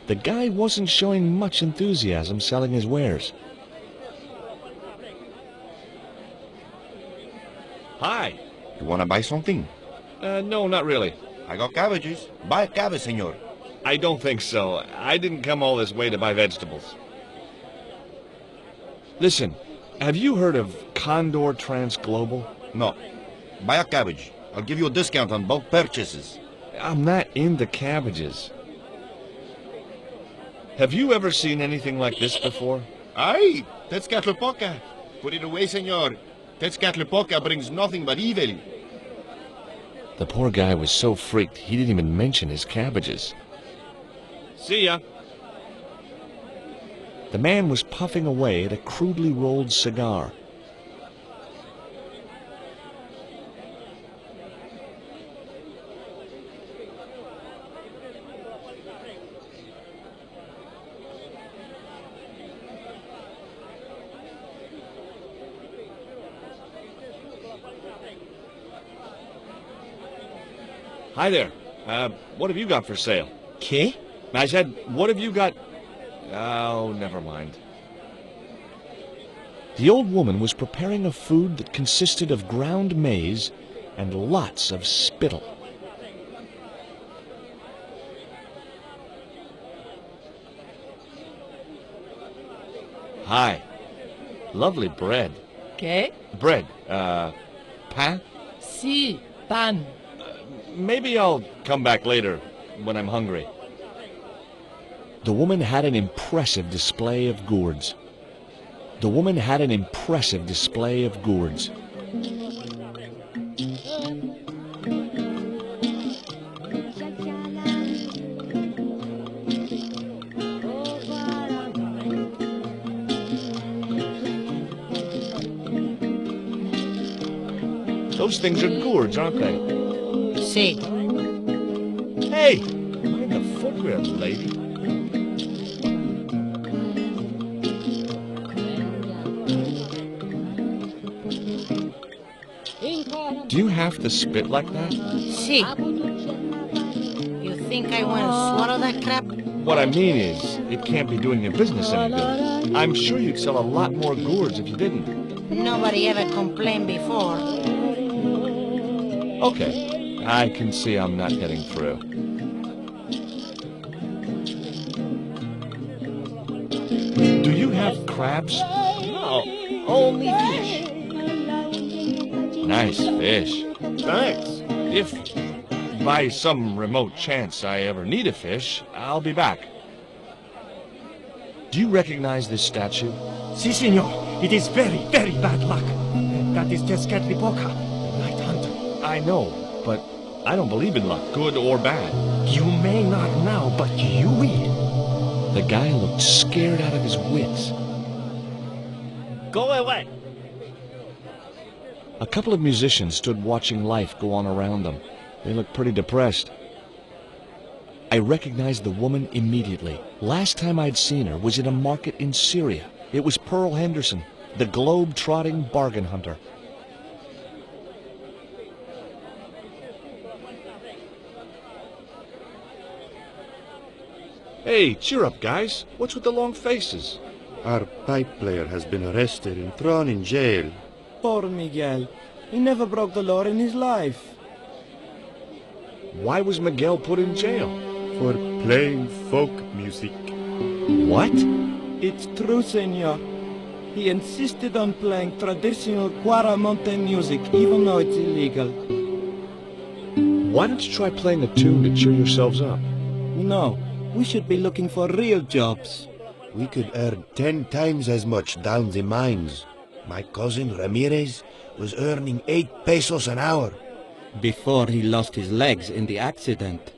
The guy wasn't showing much enthusiasm selling his wares. Hi. You wanna buy something? No, not really. I got cabbages. Buy a cabbage, senor. I don't think so. I didn't come all this way to buy vegetables. Listen, have you heard of Condor Transglobal? No. Buy a cabbage. I'll give you a discount on bulk purchases. I'm not into cabbages. Have you ever seen anything like this before? Aye, Tezcatlipoca. Put it away, senor. Tezcatlipoca brings nothing but evil. The poor guy was so freaked, he didn't even mention his cabbages. See ya. The man was puffing away at a crudely rolled cigar. Hi there. What have you got for sale? ¿Qué? I said, what have you got? Oh, never mind. The old woman was preparing a food that consisted of ground maize and lots of spittle. Hi. Lovely bread. ¿Qué? Bread. Pan? Sí, pan. Maybe I'll come back later when I'm hungry. The woman had an impressive display of gourds. The woman had an impressive display of gourds. Those things are gourds, aren't they? Sí. Hey! Mind the footwear, lady. Do you have to spit like that? Sí. You think I want to swallow that crap? What I mean is, it can't be doing your business any good. I'm sure you'd sell a lot more gourds if you didn't. Nobody ever complained before. Okay, I can see I'm not getting through. Do you have crabs? No, only fish. Nice fish. Thanks. If by some remote chance I ever need a fish, I'll be back. Do you recognize this statue? Si, senor. It is very, very bad luck. That is Tezcatlipoca, Night Hunter. I know, but I don't believe in luck, good or bad. You may not now, but you will. The guy looked scared out of his wits. Go away. A couple of musicians stood watching life go on around them. They looked pretty depressed. I recognized the woman immediately. Last time I'd seen her was in a market in Syria. It was Pearl Henderson, the globe-trotting bargain hunter. Hey, cheer up, guys. What's with the long faces? Our pipe player has been arrested and thrown in jail. Poor Miguel. He never broke the law in his life. Why was Miguel put in jail? For playing folk music. What? It's true, senor. He insisted on playing traditional Quaramonte music, even though it's illegal. Why don't you try playing a tune to cheer yourselves up? No, we should be looking for real jobs. We could earn 10 times as much down the mines. My cousin Ramirez was earning 8 pesos an hour. Before he lost his legs in the accident.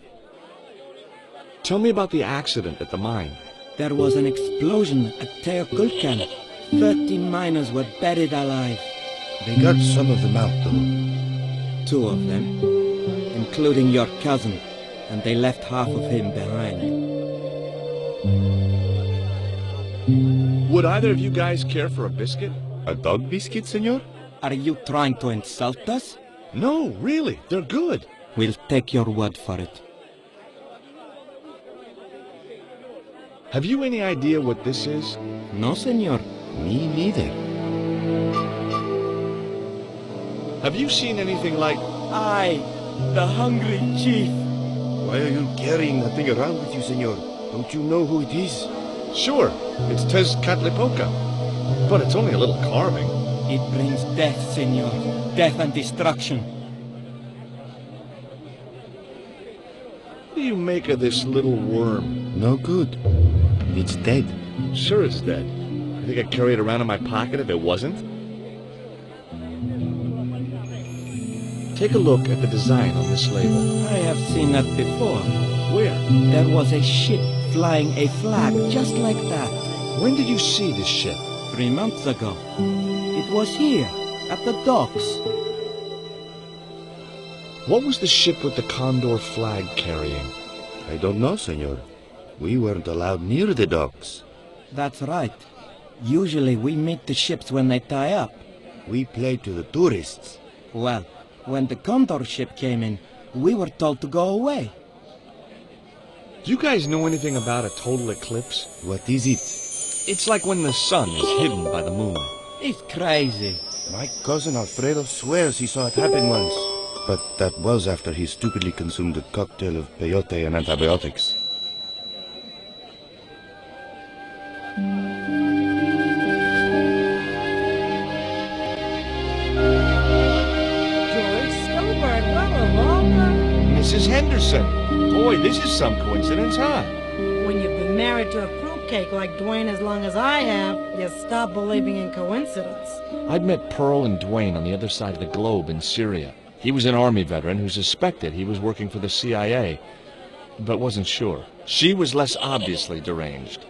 Tell me about the accident at the mine. There was an explosion at Teoculcan. 30 miners were buried alive. They got some of them out, though. 2 of them, including your cousin, and they left half of him behind. Would either of you guys care for a biscuit? A dog biscuit, senor? Are you trying to insult us? No, really, they're good. We'll take your word for it. Have you any idea what this is? No, senor. Me neither. Have you seen anything like... I, the hungry chief. Why are you carrying that thing around with you, senor? Don't you know who it is? Sure, it's Tezcatlipoca. But it's only a little carving. It brings death, senor. Death and destruction. What do you make of this little worm? No good. It's dead. Sure it's dead. You think I'd carry it around in my pocket if it wasn't? Take a look at the design on this label. I have seen that before. Where? There was a ship flying a flag just like that. When did you see this ship? 3 months ago. It was here, at the docks. What was the ship with the condor flag carrying? I don't know, senor. We weren't allowed near the docks. That's right. Usually we meet the ships when they tie up. We play to the tourists. Well, when the condor ship came in, we were told to go away. Do you guys know anything about a total eclipse? What is it? It's like when the sun is hidden by the moon. It's crazy. My cousin Alfredo swears he saw it happen once. But that was after he stupidly consumed a cocktail of peyote and antibiotics. Mrs. Henderson. Boy, this is some coincidence, huh? When you've been married to a fruitcake like Dwayne as long as I have, you stop believing in coincidence. I'd met Pearl and Dwayne on the other side of the globe in Syria. He was an Army veteran who suspected he was working for the CIA, but wasn't sure. She was less obviously deranged.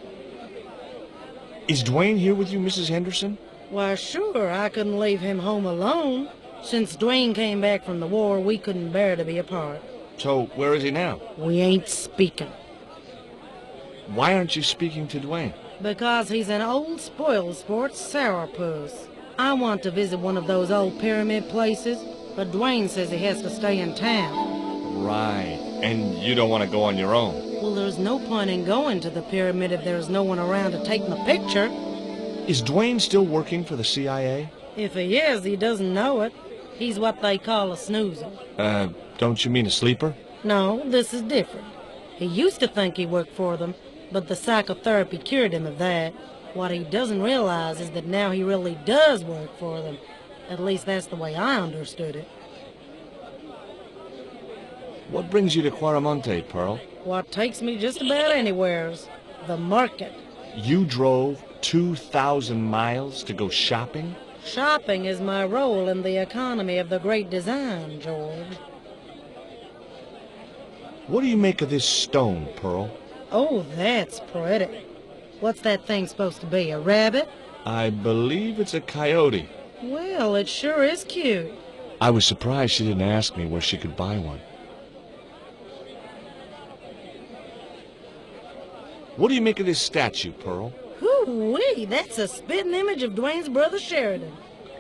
Is Dwayne here with you, Mrs. Henderson? Why, sure, I couldn't leave him home alone. Since Dwayne came back from the war, we couldn't bear to be apart. So, where is he now? We ain't speaking. Why aren't you speaking to Dwayne? Because he's an old spoiled sport sourpuss. I want to visit one of those old pyramid places, but Dwayne says he has to stay in town. Right. And you don't want to go on your own? Well, there's no point in going to the pyramid if there's no one around to take my picture. Is Dwayne still working for the CIA? If he is, he doesn't know it. He's what they call a snoozer. Don't you mean a sleeper? No, this is different. He used to think he worked for them, but the psychotherapy cured him of that. What he doesn't realize is that now he really does work for them. At least that's the way I understood it. What brings you to Quaramonte, Pearl? What takes me just about anywheres. The market. You drove 2,000 miles to go shopping? Shopping is my role in the economy of the Great Design, George. What do you make of this stone, Pearl? Oh, that's pretty. What's that thing supposed to be, a rabbit? I believe it's a coyote. Well, it sure is cute. I was surprised she didn't ask me where she could buy one. What do you make of this statue, Pearl? Hoo-wee, that's a spitting image of Dwayne's brother Sheridan.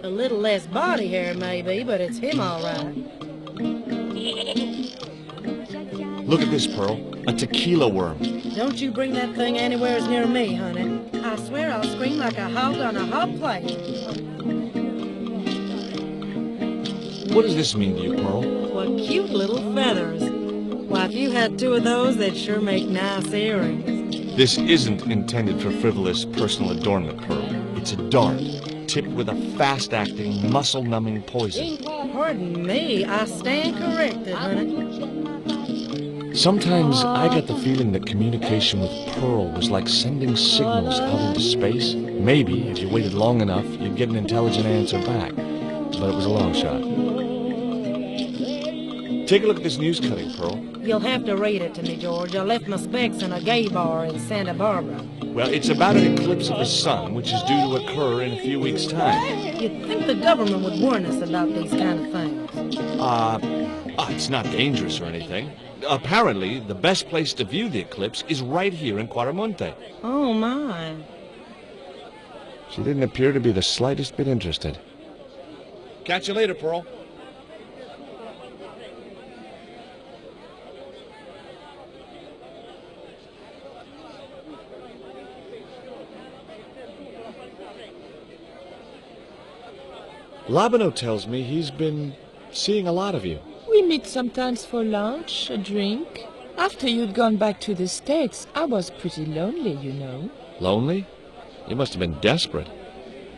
A little less body hair, maybe, but it's him all right. Look at this, Pearl. A tequila worm. Don't you bring that thing anywhere near me, honey. I swear I'll scream like a hog on a hog plate. What does this mean to you, Pearl? What cute little feathers. Why, if you had 2 of those, they'd sure make nice earrings. This isn't intended for frivolous personal adornment, Pearl. It's a dart, tipped with a fast-acting, muscle-numbing poison. Pardon me, I stand corrected, honey. Sometimes I get the feeling that communication with Pearl was like sending signals out into space. Maybe, if you waited long enough, you'd get an intelligent answer back. But it was a long shot. Take a look at this news cutting, Pearl. You'll have to read it to me, George. I left my specs in a gay bar in Santa Barbara. Well, it's about an eclipse of the sun, which is due to occur in a few weeks' time. You'd think the government would warn us about these kind of things. It's not dangerous or anything. Apparently, the best place to view the eclipse is right here in Quaramonte. Oh, my. She didn't appear to be the slightest bit interested. Catch you later, Pearl. Labano tells me he's been seeing a lot of you. We meet sometimes for lunch, a drink. After you'd gone back to the States, I was pretty lonely, you know. Lonely? You must have been desperate.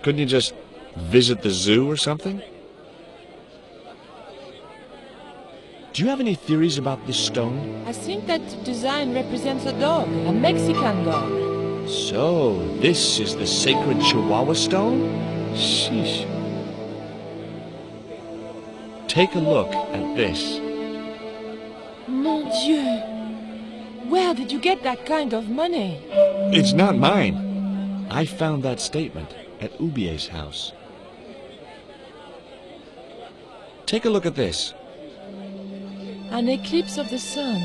Couldn't you just visit the zoo or something? Do you have any theories about this stone? I think that design represents a dog, a Mexican dog. So, this is the sacred Chihuahua stone? Sheesh. Take a look at this. Mon Dieu! Where did you get that kind of money? It's not mine. I found that statement at Ubier's house. Take a look at this. An eclipse of the sun.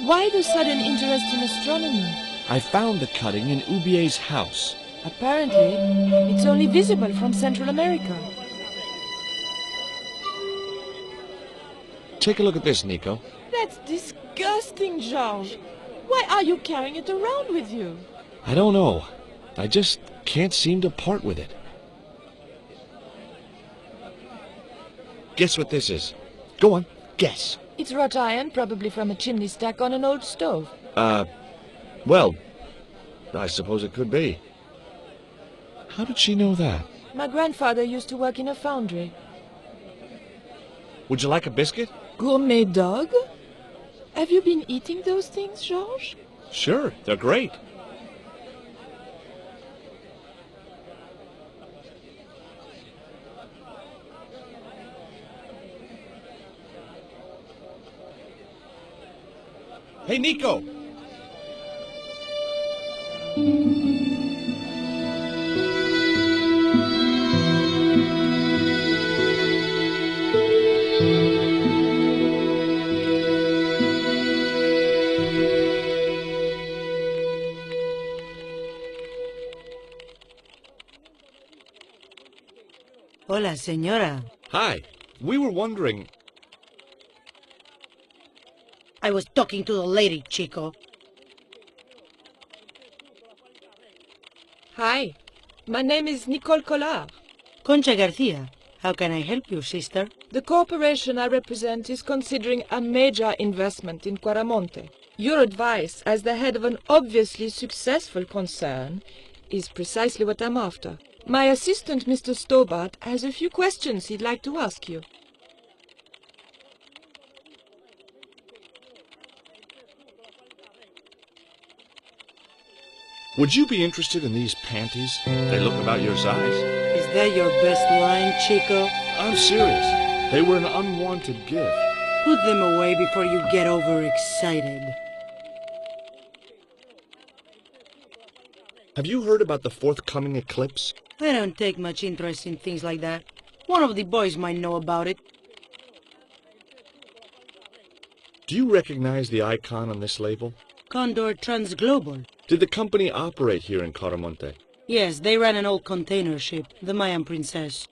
Why the sudden interest in astronomy? I found the cutting in Ubier's house. Apparently, it's only visible from Central America. Take a look at this, Nico. That's disgusting, George. Why are you carrying it around with you? I don't know. I just can't seem to part with it. Guess what this is? Go on, guess. It's wrought iron, probably from a chimney stack on an old stove. Well, I suppose it could be. How did she know that? My grandfather used to work in a foundry. Would you like a biscuit? Gourmet dog? Have you been eating those things, Georges? Sure, they're great. Hey, Nico! Hola, señora. Hi. We were wondering... I was talking to the lady, Chico. Hi. My name is Nicole Collard. Concha Garcia. How can I help you, sister? The corporation I represent is considering a major investment in Quaramonte. Your advice, as the head of an obviously successful concern, is precisely what I'm after. My assistant, Mr. Stobart, has a few questions he'd like to ask you. Would you be interested in these panties? They look about your size. Is that your best line, Chico? I'm serious. They were an unwanted gift. Put them away before you get overexcited. Have you heard about the forthcoming eclipse? I don't take much interest in things like that. One of the boys might know about it. Do you recognize the icon on this label? Condor Transglobal. Did the company operate here in Quaramonte? Yes, they ran an old container ship, the Mayan Princess.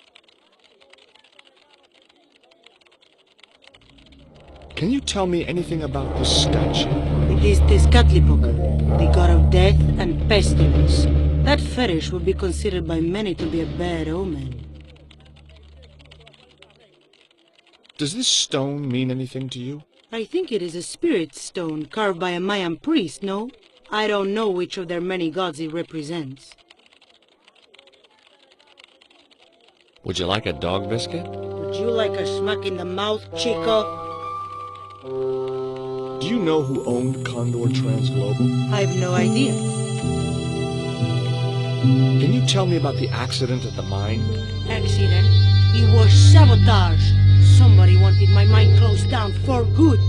Can you tell me anything about this statue? It is Tezcatlipoca, the god of death and pestilence. That fetish would be considered by many to be a bad omen. Does this stone mean anything to you? I think it is a spirit stone carved by a Mayan priest, no? I don't know which of their many gods it represents. Would you like a dog biscuit? Would you like a smack in the mouth, Chico? Do you know who owned Condor Transglobal? I have no idea. Can you tell me about the accident at the mine? Accident? It was sabotage. Somebody wanted my mine closed down for good.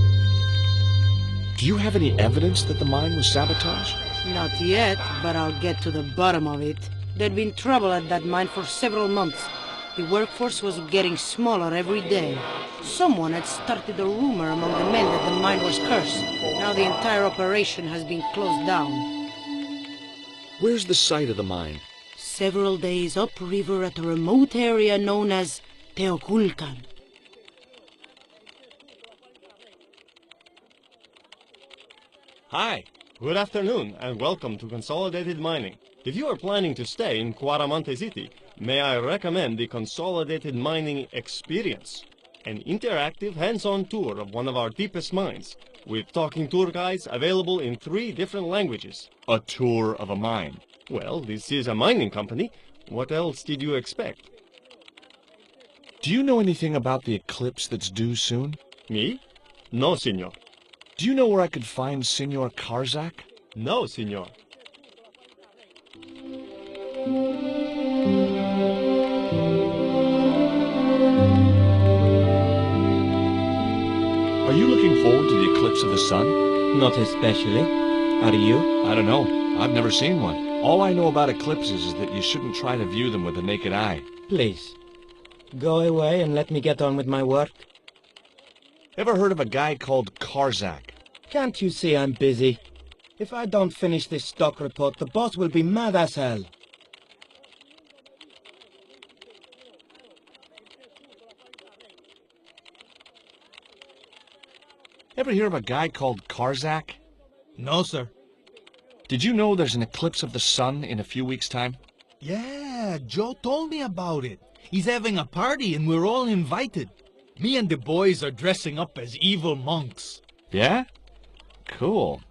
Do you have any evidence that the mine was sabotaged? Not yet, but I'll get to the bottom of it. There'd been trouble at that mine for several months. The workforce was getting smaller every day. Someone had started a rumor among the men that the mine was cursed. Now the entire operation has been closed down. Where's the site of the mine? Several days upriver at a remote area known as Teoculcan. Hi, good afternoon, and welcome to Consolidated Mining. If you are planning to stay in Cuaramonte City, may I recommend the Consolidated Mining Experience, an interactive hands-on tour of one of our deepest mines, with talking tour guides available in 3 different languages. A tour of a mine. Well, this is a mining company. What else did you expect? Do you know anything about the eclipse that's due soon? Me? No, senor. Do you know where I could find Senor Karzak? No, senor. Are you looking forward to the eclipse of the sun? Not especially. Are you? I don't know. I've never seen one. All I know about eclipses is that you shouldn't try to view them with the naked eye. Please, go away and let me get on with my work. Ever heard of a guy called Karzak? Can't you see I'm busy? If I don't finish this stock report, the boss will be mad as hell. Ever hear of a guy called Karzak? No, sir. Did you know there's an eclipse of the sun in a few weeks' time? Yeah, Joe told me about it. He's having a party and we're all invited. Me and the boys are dressing up as evil monks. Yeah? Cool.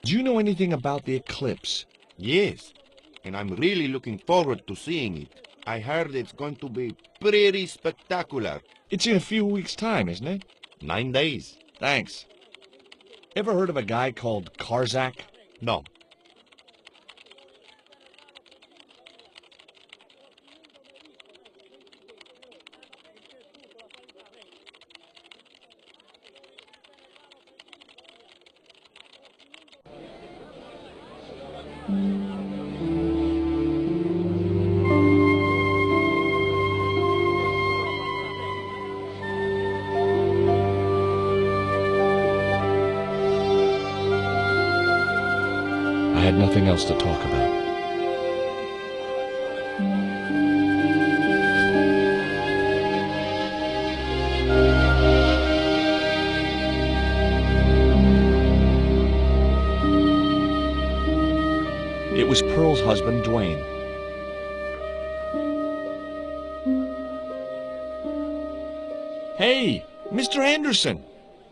Do you know anything about the eclipse? Yes, and I'm really looking forward to seeing it. I heard it's going to be pretty spectacular. It's in a few weeks' time, isn't it? 9 days. Thanks. Ever heard of a guy called Karzak? No. I had nothing else to talk about. It was Pearl's husband, Dwayne. Hey, Mr. Anderson.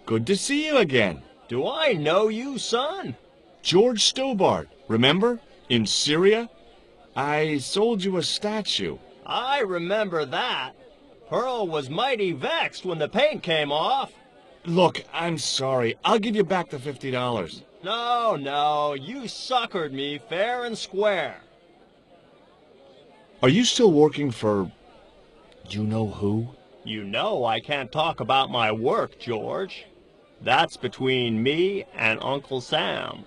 Good to see you again. Do I know you, son? George Stobart, remember? In Syria? I sold you a statue. I remember that. Pearl was mighty vexed when the paint came off. Look, I'm sorry. I'll give you back the $50. No, you suckered me fair and square. Are you still working for... you know who? You know I can't talk about my work, George. That's between me and Uncle Sam.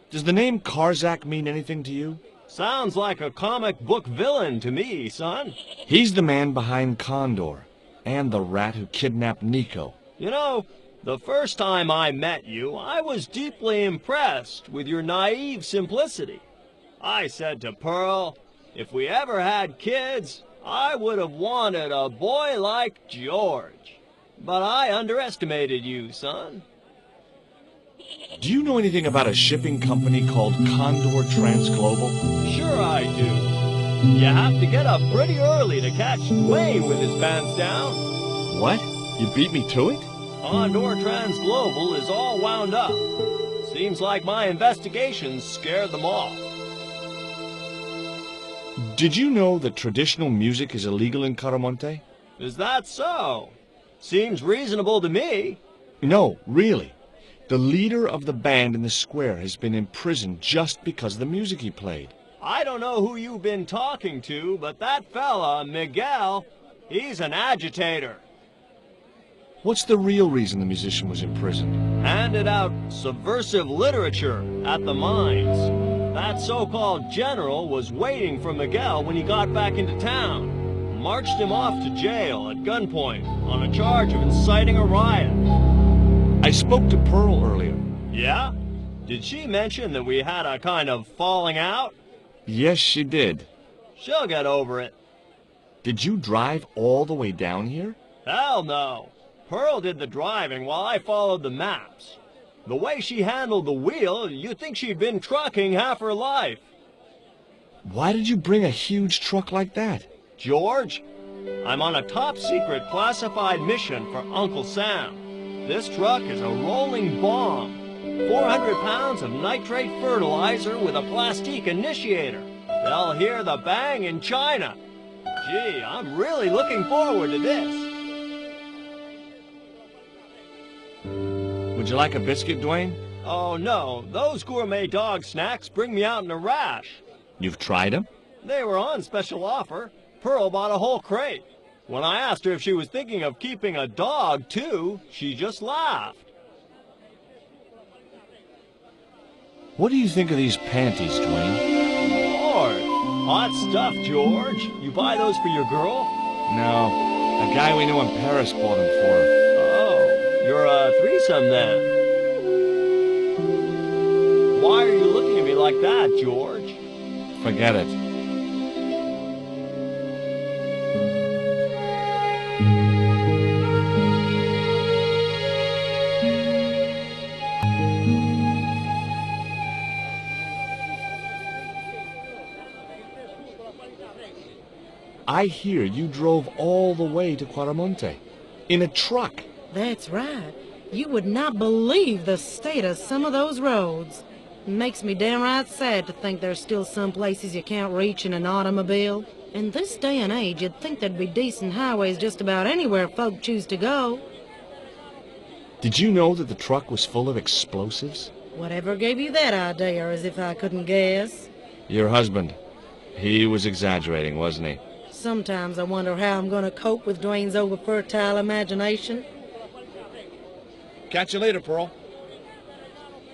Does the name Karzak mean anything to you? Sounds like a comic book villain to me, son. He's the man behind Condor, and the rat who kidnapped Nico. You know, the first time I met you, I was deeply impressed with your naive simplicity. I said to Pearl, if we ever had kids, I would have wanted a boy like George. But I underestimated you, son. Do you know anything about a shipping company called Condor Transglobal? Sure I do. You have to get up pretty early to catch Dwayne with his pants down. What? You beat me to it? Condor Transglobal is all wound up. Seems like my investigations scared them off. Did you know that traditional music is illegal in Caramonte? Is that so? Seems reasonable to me. No, really. The leader of the band in the square has been imprisoned just because of the music he played. I don't know who you've been talking to, but that fella, Miguel, he's an agitator. What's the real reason the musician was imprisoned? Handed out subversive literature at the mines. That so-called general was waiting for Miguel when he got back into town. Marched him off to jail at gunpoint on a charge of inciting a riot. I spoke to Pearl earlier. Yeah? Did she mention that we had a kind of falling out? Yes, she did. She'll get over it. Did you drive all the way down here? Hell no. Pearl did the driving while I followed the maps. The way she handled the wheel, you'd think she'd been trucking half her life. Why did you bring a huge truck like that? George, I'm on a top-secret classified mission for Uncle Sam. This truck is a rolling bomb. 400 pounds of nitrate fertilizer with a plastique initiator. They'll hear the bang in China. Gee, I'm really looking forward to this. Would you like a biscuit, Dwayne? Oh, no. Those gourmet dog snacks bring me out in a rash. You've tried them? They were on special offer. Pearl bought a whole crate. When I asked her if she was thinking of keeping a dog, too, she just laughed. What do you think of these panties, Dwayne? Lord, hot stuff, George. You buy those for your girl? No, a guy we knew in Paris bought them for her. You're a threesome, then. Why are you looking at me like that, George? Forget it. I hear you drove all the way to Quaramonte in a truck. That's right. You would not believe the state of some of those roads. It makes me downright sad to think there's still some places you can't reach in an automobile. In this day and age, you'd think there'd be decent highways just about anywhere folk choose to go. Did you know that the truck was full of explosives? Whatever gave you that idea, as if I couldn't guess? Your husband. He was exaggerating, wasn't he? Sometimes I wonder how I'm going to cope with Dwayne's over-fertile imagination. Catch you later, Pearl.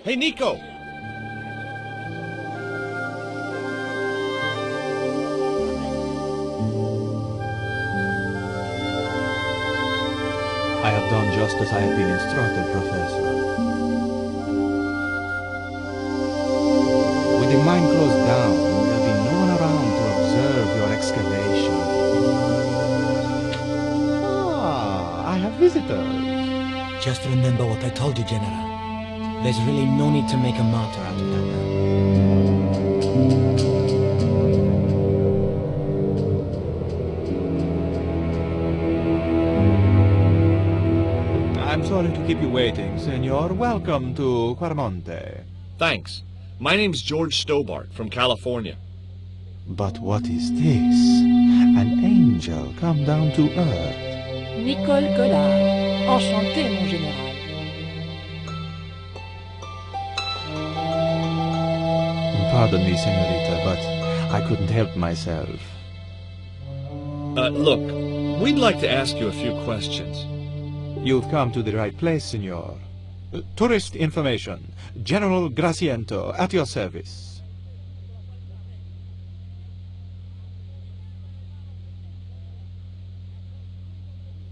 Hey, Nico! I have done just as I have been instructed, Professor. With the mine closed down, there'll be no one around to observe your excavation. Ah, I have visitors. Just remember what I told you, General. There's really no need to make a martyr out of that man. I'm sorry to keep you waiting, Senor. Welcome to Quaramonte. Thanks. My name's George Stobart from California. But what is this? An angel come down to earth. Nicole Collard. Enchanté, mon général. Pardon me, senorita, but I couldn't help myself. Look, we'd like to ask you a few questions. You've come to the right place, senor. Tourist information. General Graciento, at your service.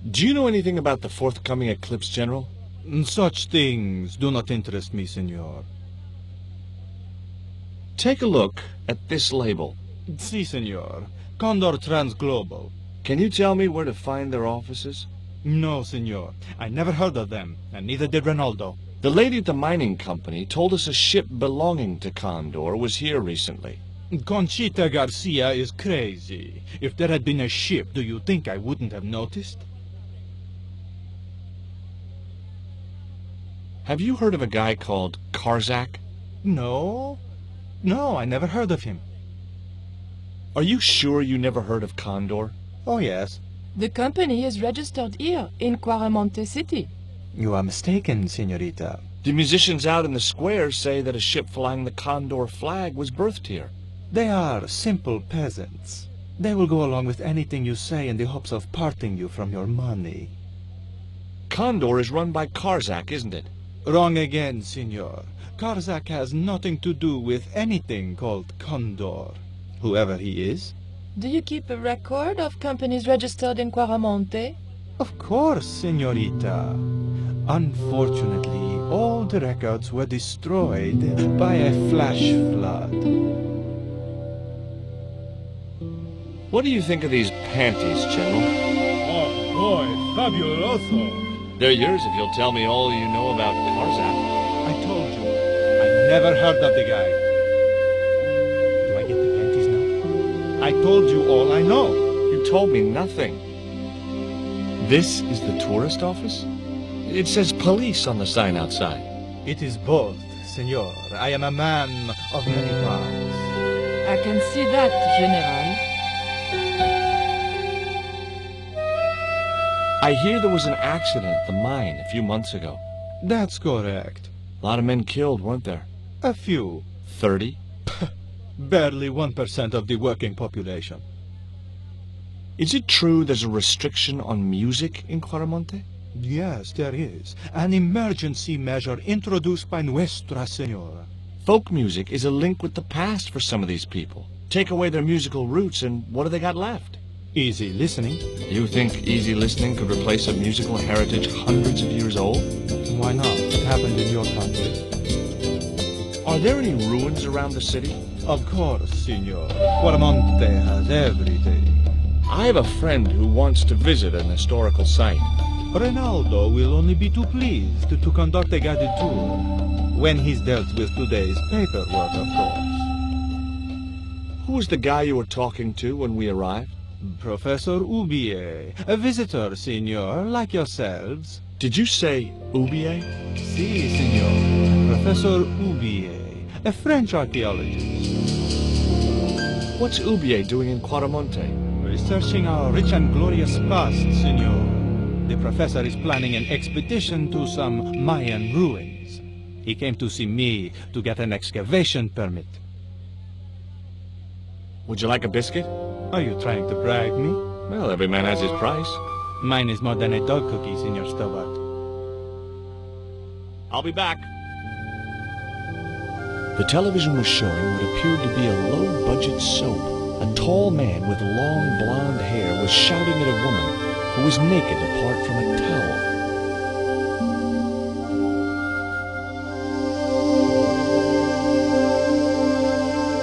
Do you know anything about the forthcoming eclipse, General? Such things do not interest me, senor. Take a look at this label. Si, senor. Condor Transglobal. Can you tell me where to find their offices? No, senor. I never heard of them, and neither did Ronaldo. The lady at the mining company told us a ship belonging to Condor was here recently. Conchita Garcia is crazy. If there had been a ship, do you think I wouldn't have noticed? Have you heard of a guy called Karzak? No. No, I never heard of him. Are you sure you never heard of Condor? Oh, yes. The company is registered here in Quaramonte City. You are mistaken, senorita. The musicians out in the square say that a ship flying the Condor flag was berthed here. They are simple peasants. They will go along with anything you say in the hopes of parting you from your money. Condor is run by Karzak, isn't it? Wrong again, senor. Karzak has nothing to do with anything called Condor, whoever he is. Do you keep a record of companies registered in Quaramonte? Of course, senorita. Unfortunately, all the records were destroyed by a flash flood. What do you think of these panties, General? Oh boy, fabuloso. They're yours if you'll tell me all you know about Karzak. I told you, I never heard of the guy. Do I get the panties now? I told you all I know. You told me nothing. This is the tourist office? It says police on the sign outside. It is both, senor. I am a man of many parts. I can see that, General. I hear there was an accident at the mine a few months ago. That's correct. A lot of men killed, weren't there? A few. 30? Barely 1% of the working population. Is it true there's a restriction on music in Quaramonte? Yes, there is. An emergency measure introduced by Nuestra Senora. Folk music is a link with the past for some of these people. Take away their musical roots and what do they got left? Easy listening. You think easy listening could replace a musical heritage hundreds of years old? Why not? It happened in your country. Are there any ruins around the city? Of course, senor. Quaramonte has everything. I have a friend who wants to visit an historical site. Ronaldo will only be too pleased to conduct a guided tour. When he's dealt with today's paperwork, of course. Who was the guy you were talking to when we arrived? Professor Ubier. A visitor, senor, like yourselves. Did you say Ubier? Si, senor. Professor Ubier, a French archaeologist. What's Ubier doing in Quaramonte? Researching our rich and glorious past, senor. The professor is planning an expedition to some Mayan ruins. He came to see me to get an excavation permit. Would you like a biscuit? Are you trying to bribe me? Well, every man has his price. Mine is more than a dog cookie, Senor Stobart. I'll be back. The television was showing what appeared to be a low-budget soap. A tall man with long blonde hair was shouting at a woman who was naked apart from a towel.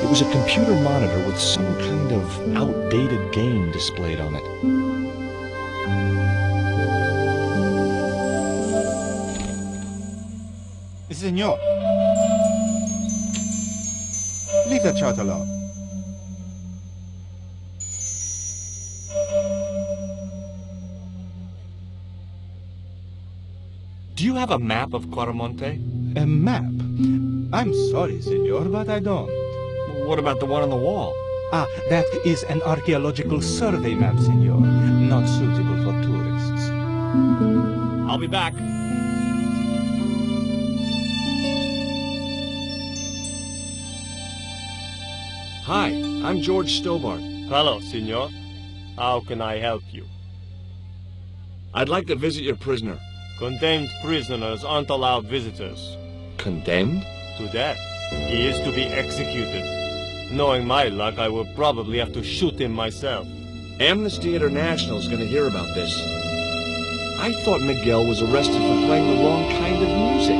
It was a computer monitor with some kind of outdated game displayed on it. Senor, leave the child alone. Do you have a map of Quaramonte? A map? I'm sorry, senor, but I don't. What about the one on the wall? Ah, that is an archaeological survey map, senor. Not suitable for tourists. I'll be back. Hi, I'm George Stobart. Hello, senor. How can I help you? I'd like to visit your prisoner. Condemned prisoners aren't allowed visitors. Condemned? To death. He is to be executed. Knowing my luck, I will probably have to shoot him myself. Amnesty International is going to hear about this. I thought Miguel was arrested for playing the wrong kind of music.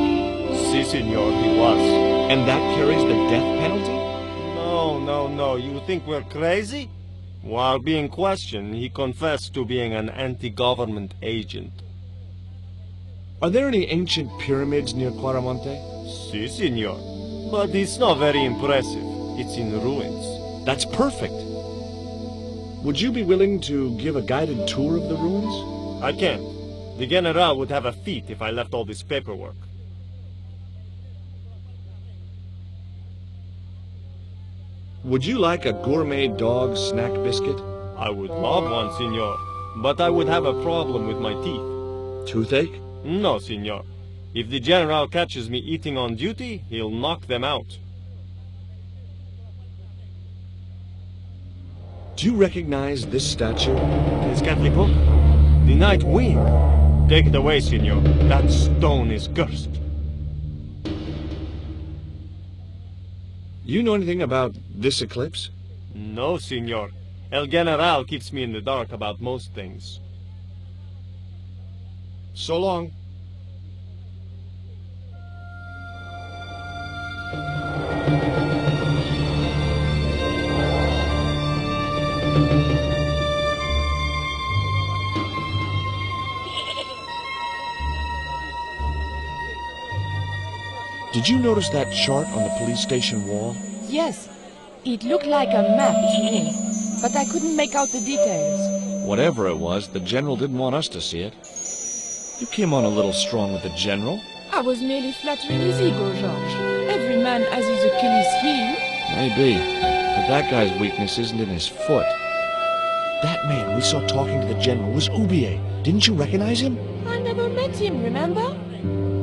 Si, senor, he was. And that carries the death penalty? No. You think we're crazy? While being questioned, he confessed to being an anti-government agent. Are there any ancient pyramids near Quaramonte? Si, senor. But it's not very impressive. It's in ruins. That's perfect. Would you be willing to give a guided tour of the ruins? I can't. The General would have a fit if I left all this paperwork. Would you like a gourmet dog snack biscuit? I would love one, senor. But I would have a problem with my teeth. Toothache? No, senor. If the general catches me eating on duty, he'll knock them out. Do you recognize this statue? Tezcatlipoca, the Night Wind. Take it away, senor. That stone is cursed. You know anything about this eclipse? No, senor. El General keeps me in the dark about most things. So long. Did you notice that chart on the police station wall? Yes, it looked like a map to me, but I couldn't make out the details. Whatever it was, the general didn't want us to see it. You came on a little strong with the general. I was merely flattering his ego, George. Every man has his Achilles heel. Maybe, but that guy's weakness isn't in his foot. That man we saw talking to the general was Oubier. Didn't you recognize him? I never met him, remember?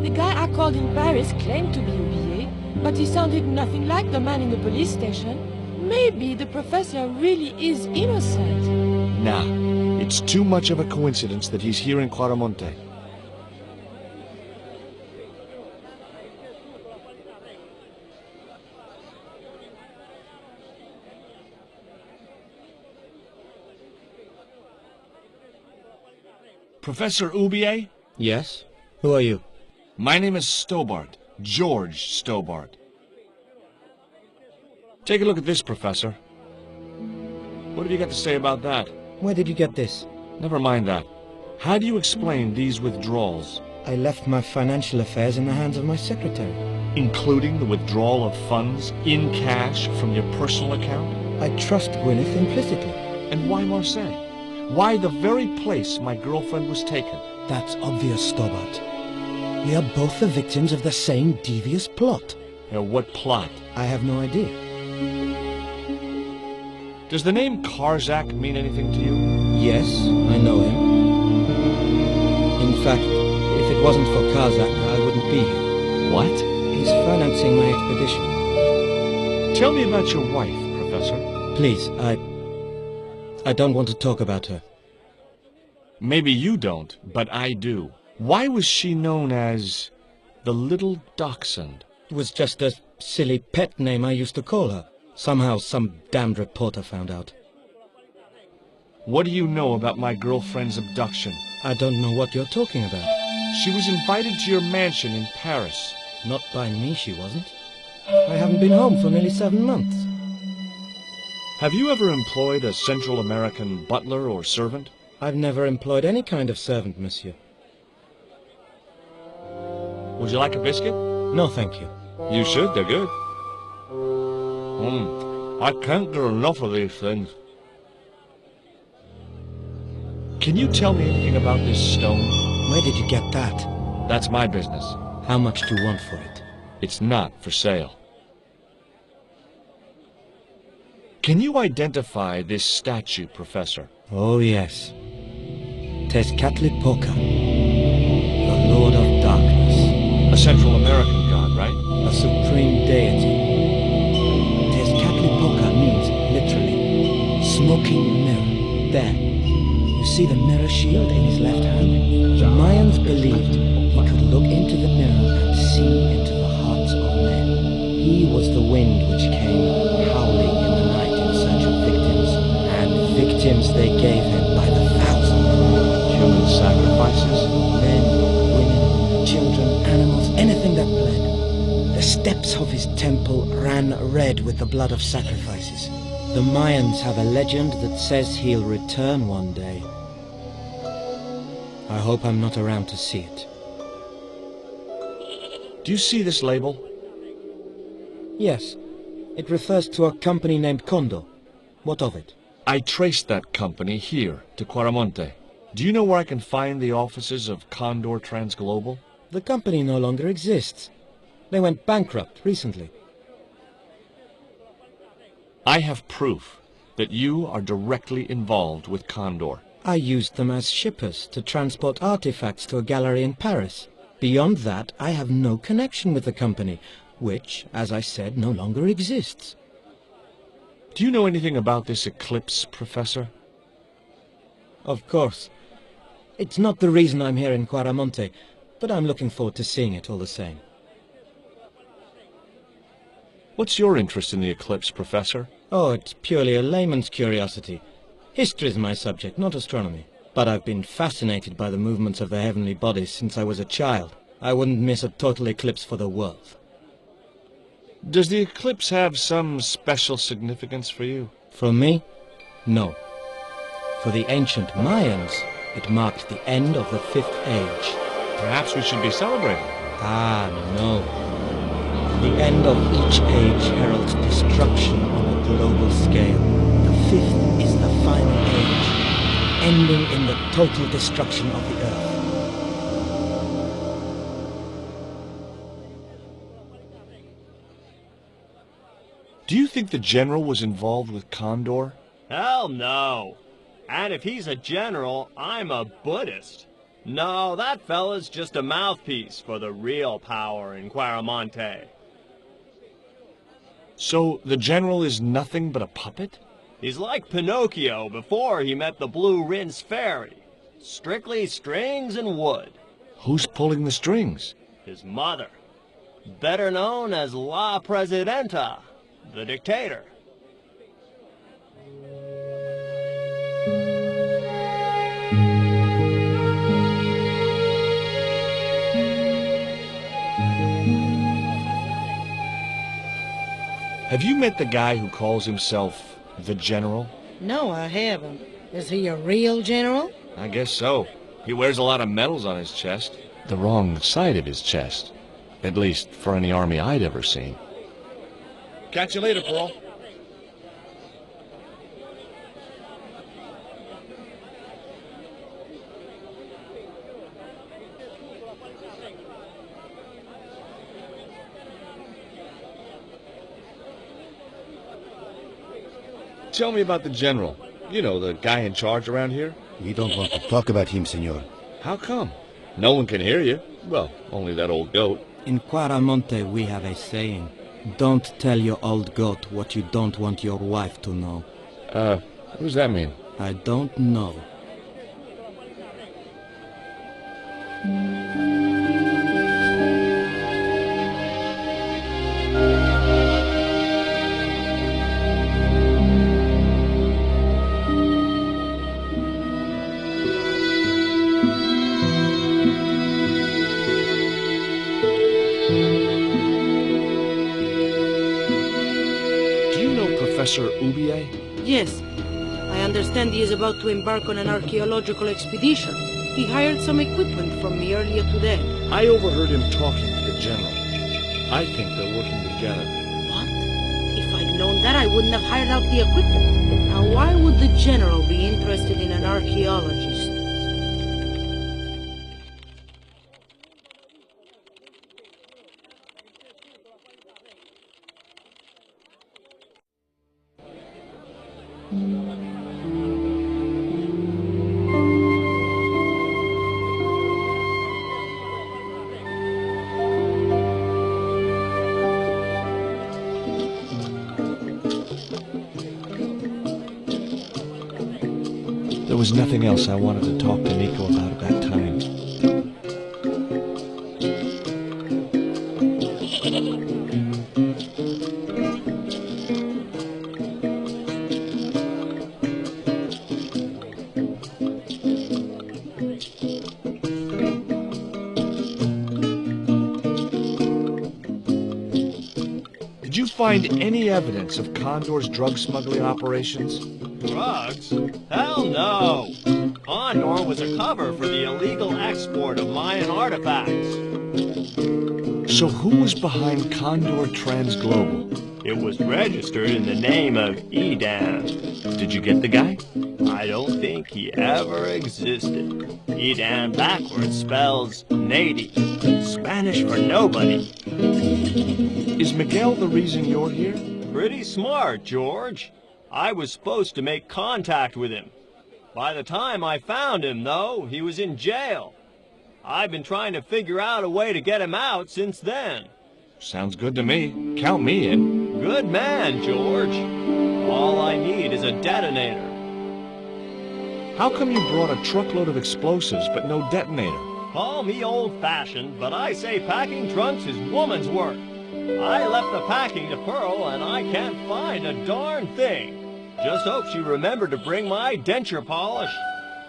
The guy I called in Paris claimed to be Oubier, but he sounded nothing like the man in the police station. Maybe the professor really is innocent. Nah, it's too much of a coincidence that he's here in Claramonte. Professor Oubier? Yes? Who are you? My name is Stobart. George Stobart. Take a look at this, Professor. What have you got to say about that? Where did you get this? Never mind that. How do you explain these withdrawals? I left my financial affairs in the hands of my secretary. Including the withdrawal of funds in cash from your personal account? I trust Gwyneth implicitly. And why Marseille? Why the very place my girlfriend was taken? That's obvious, Stobart. We are both the victims of the same devious plot. What plot? I have no idea. Does the name Karzak mean anything to you? Yes, I know him. In fact, if it wasn't for Karzak, I wouldn't be here. What? He's financing my expedition. Tell me about your wife, Professor. Please, I don't want to talk about her. Maybe you don't, but I do. Why was she known as the Little Dachshund? It was just a silly pet name I used to call her. Somehow some damned reporter found out. What do you know about my girlfriend's abduction? I don't know what you're talking about. She was invited to your mansion in Paris. Not by me, she wasn't. I haven't been home for nearly 7 months. Have you ever employed a Central American butler or servant? I've never employed any kind of servant, monsieur. Would you like a biscuit? No, thank you. You should, they're good. I can't get enough of these things. Can you tell me anything about this stone? Where did you get that? That's my business. How much do you want for it? It's not for sale. Can you identify this statue, Professor? Oh, yes. Tezcatlipoca, the Lord of Darkness. A Central American god, right? A supreme deity. Tezcatlipoca means, literally, smoking mirror. There. You see the mirror shield in his left hand? The Mayans believed he could look into the mirror and see into the hearts of men. He was the wind which came howling in the night in search of victims, and victims they gave him by the thousand. Human sacrifices? Men, women, children, animals, anything that bled. The steps of his temple ran red with the blood of sacrifices. The Mayans have a legend that says he'll return one day. I hope I'm not around to see it. Do you see this label? Yes. It refers to a company named Condor. What of it? I traced that company here, to Claramonte. Do you know where I can find the offices of Condor Transglobal? The company no longer exists. They went bankrupt recently. I have proof that you are directly involved with Condor. I used them as shippers to transport artifacts to a gallery in Paris. Beyond that, I have no connection with the company, which, as I said, no longer exists. Do you know anything about this eclipse, Professor? Of course. It's not the reason I'm here in Quaramonte, but I'm looking forward to seeing it all the same. What's your interest in the eclipse, Professor? Oh, it's purely a layman's curiosity. History is my subject, not astronomy. But I've been fascinated by the movements of the heavenly bodies since I was a child. I wouldn't miss a total eclipse for the world. Does the eclipse have some special significance for you? For me? No. For the ancient Mayans, it marked the end of the Fifth Age. Perhaps we should be celebrating. Ah, no. The end of each age heralds destruction on a global scale. The fifth is the final age, ending in the total destruction of the Earth. Do you think the General was involved with Condor? Hell no. And if he's a general, I'm a Buddhist. No, that fella's just a mouthpiece for the real power in Quaramonte. So the General is nothing but a puppet? He's like Pinocchio before he met the Blue Rinse Fairy. Strictly strings and wood. Who's pulling the strings? His mother. Better known as La Presidenta, the dictator. Have you met the guy who calls himself the General? No, I haven't. Is he a real general? I guess so. He wears a lot of medals on his chest. The wrong side of his chest. At least for any army I'd ever seen. Catch you later, Pearl. Tell me about the General. You know, the guy in charge around here. We don't want to talk about him, senor. How come? No one can hear you. Well, only that old goat. In Quaramonte we have a saying. Don't tell your old goat what you don't want your wife to know. What does that mean? I don't know. Professor Ubier? Yes. I understand he is about to embark on an archaeological expedition. He hired some equipment from me earlier today. I overheard him talking to the General. I think they're working together. What? If I'd known that, I wouldn't have hired out the equipment. Now, why would the General be interested in an archaeologist? There was nothing else I wanted to talk to Nico about at that time. Did you find any evidence of Condor's drug smuggling operations? Drugs? Hell no! Condor was a cover for the illegal export of Mayan artifacts. So who was behind Condor Transglobal? It was registered in the name of Edan. Did you get the guy? I don't think he ever existed. Edan backwards spells Nady, Spanish for nobody. Is Miguel the reason you're here? Pretty smart, George. I was supposed to make contact with him. By the time I found him, though, he was in jail. I've been trying to figure out a way to get him out since then. Sounds good to me. Count me in. Good man, George. All I need is a detonator. How come you brought a truckload of explosives but no detonator? Call me old-fashioned, but I say packing trunks is woman's work. I left the packing to Pearl, and I can't find a darn thing. Just hope she remembered to bring my denture polish.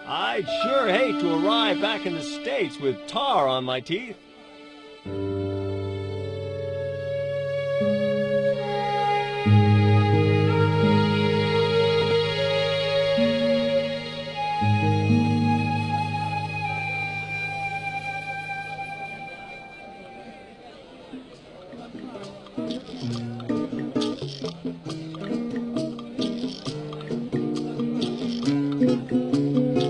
I'd sure hate to arrive back in the States with tar on my teeth.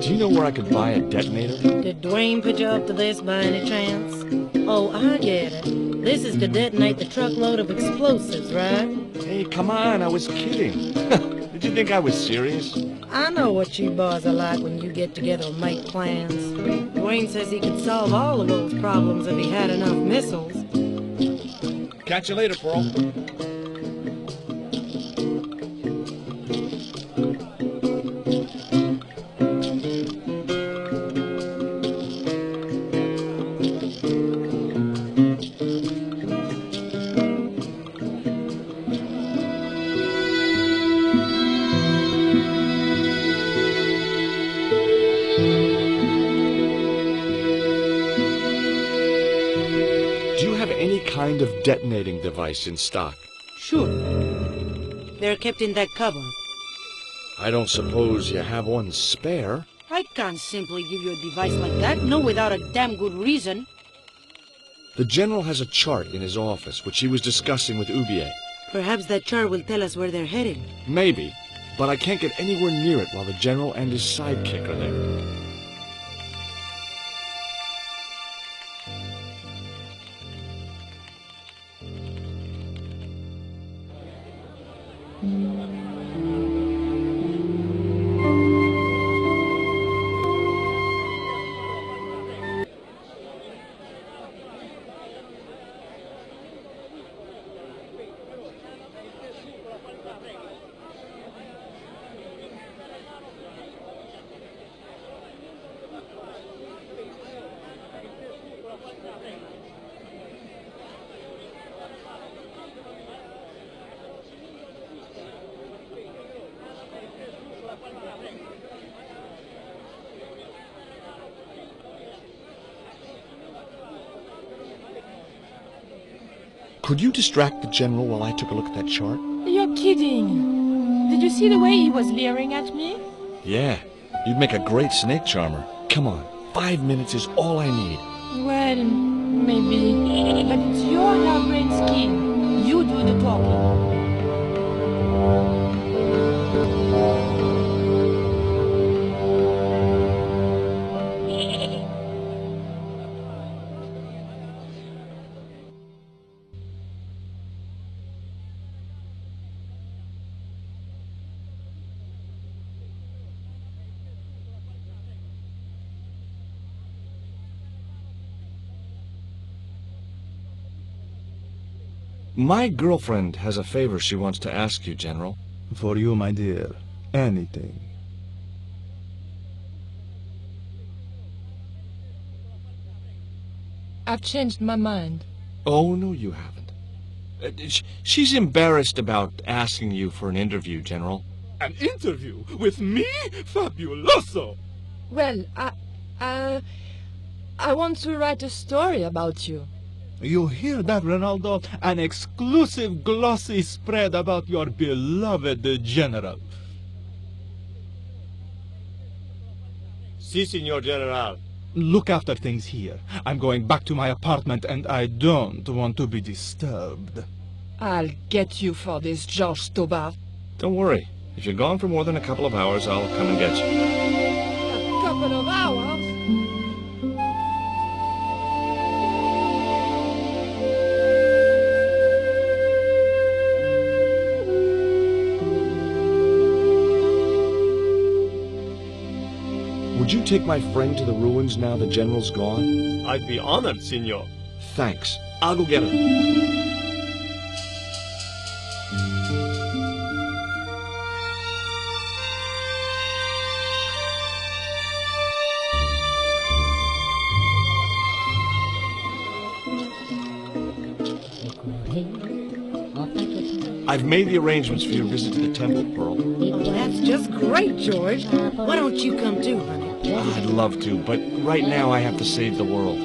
Do you know where I could buy a detonator? Did Dwayne put you up to this by any chance? Oh, I get it. This is to detonate the truckload of explosives, right? Hey, come on, I was kidding. Did you think I was serious? I know what you boys are like when you get together and make plans. Dwayne says he could solve all of those problems if he had enough missiles. Catch you later, Pearl. Kind of detonating device in stock? Sure. They're kept in that cupboard. I don't suppose you have one spare? I can't simply give you a device like that, no without a damn good reason. The General has a chart in his office, which he was discussing with Ubier. Perhaps that chart will tell us where they're heading. Maybe, but I can't get anywhere near it while the General and his sidekick are there. Could you distract the General while I took a look at that chart? You're kidding. Did you see the way he was leering at me? Yeah, you'd make a great snake charmer. Come on, 5 minutes is all I need. Well, maybe. But it's your harebrained scheme. You do the talking. My girlfriend has a favor she wants to ask you, General. For you, my dear. Anything. I've changed my mind. Oh, no, you haven't. She's embarrassed about asking you for an interview, General. An interview? With me? Fabuloso! Well, I want to write a story about you. You hear that, Ronaldo? An exclusive glossy spread about your beloved General. Si, Signor General. Look after things here. I'm going back to my apartment and I don't want to be disturbed. I'll get you for this, George Stobart. Don't worry. If you're gone for more than a couple of hours, I'll come and get you. A couple of hours? you take my friend to the ruins now the general's gone? I'd be honored, senor. Thanks. I'll go get her. I've made the arrangements for your visit to the temple, Pearl. Oh, that's just great, George. Why don't you come too, honey? I'd love to, but right now I have to save the world.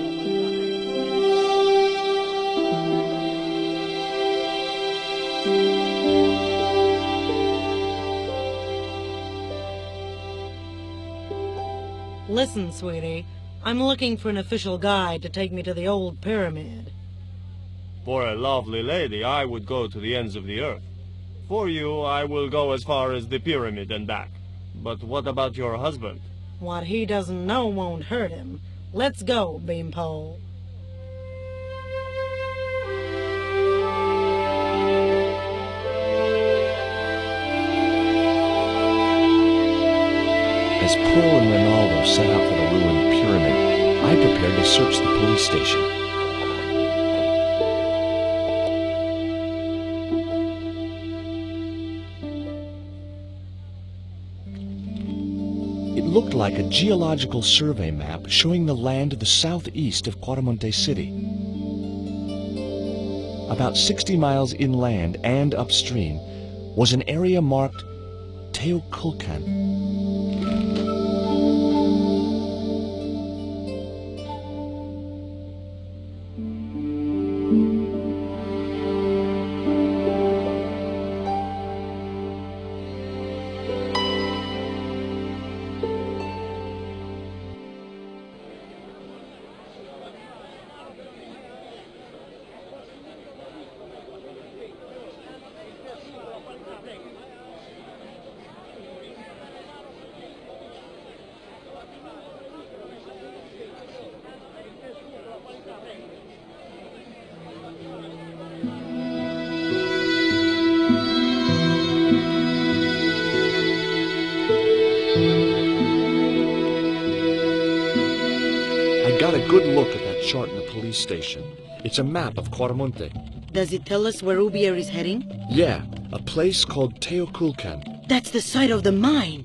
Listen, sweetie. I'm looking for an official guide to take me to the old pyramid. For a lovely lady, I would go to the ends of the earth. For you, I will go as far as the pyramid and back. But what about your husband? What he doesn't know won't hurt him. Let's go, Beanpole. As Pearl and Ronaldo set out for the ruined pyramid, I prepared to search the police station. It looked like a geological survey map showing the land to the southeast of Cuaramonte City. About 60 miles inland and upstream was an area marked Teoculcan. Got a good look at that chart in the police station. It's a map of Cuaramonte. Does it tell us where Ubier is heading? Yeah, a place called Teoculcan. That's the site of the mine.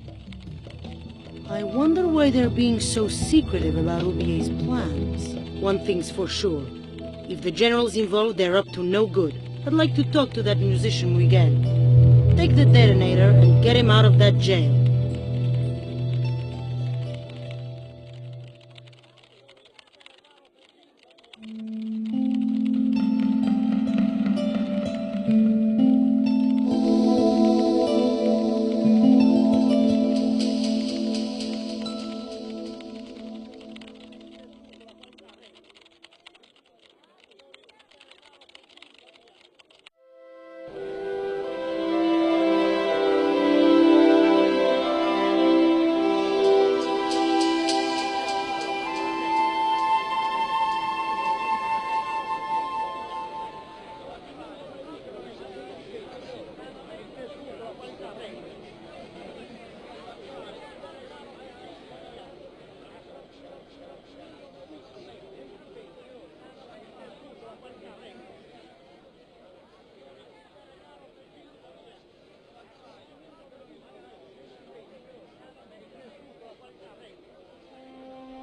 I wonder why they're being so secretive about Ubier's plans. One thing's for sure. If the general's involved, they're up to no good. I'd like to talk to that musician we get. Take the detonator and get him out of that jail.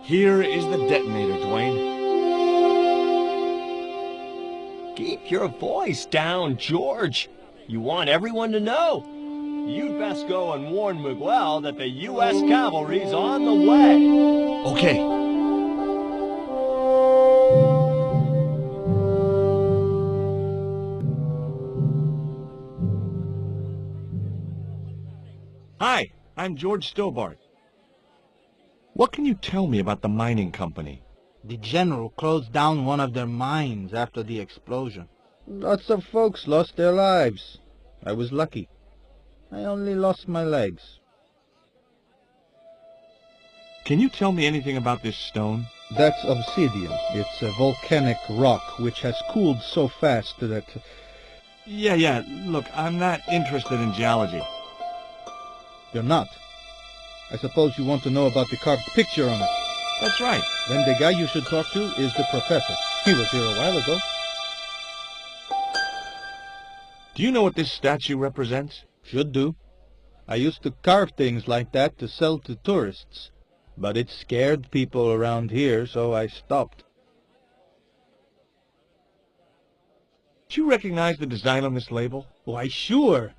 Here is the detonator, Dwayne. Keep your voice down, George. You want everyone to know. You'd best go and warn Miguel that the U.S. cavalry's on the way. Okay. Hi, I'm George Stobart. What can you tell me about the mining company? The general closed down one of their mines after the explosion. Lots of folks lost their lives. I was lucky. I only lost my legs. Can you tell me anything about this stone? That's obsidian. It's a volcanic rock which has cooled so fast that... Yeah. Look, I'm not interested in geology. You're not? I suppose you want to know about the carved picture on it. That's right. Then the guy you should talk to is the professor. He was here a while ago. Do you know what this statue represents? Should do. I used to carve things like that to sell to tourists. But it scared people around here, so I stopped. Do you recognize the design on this label? Why, sure.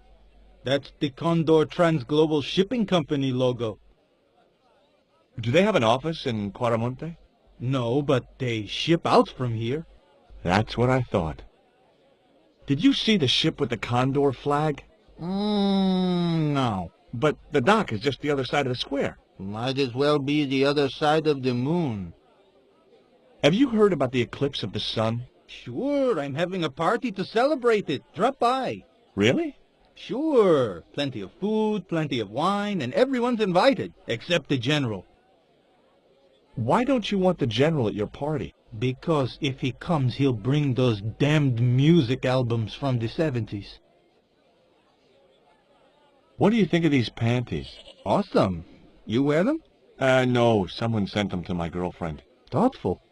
That's the Condor Transglobal Shipping Company logo. Do they have an office in Quaramonte? No, but they ship out from here. That's what I thought. Did you see the ship with the Condor flag? No. But the dock is just the other side of the square. Might as well be the other side of the moon. Have you heard about the eclipse of the sun? Sure, I'm having a party to celebrate it. Drop by. Really? Sure. Plenty of food, plenty of wine, and everyone's invited, except the general. Why don't you want the general at your party? Because if he comes, he'll bring those damned music albums from the 70s. What do you think of these panties? Awesome. You wear them? No. Someone sent them to my girlfriend. Thoughtful.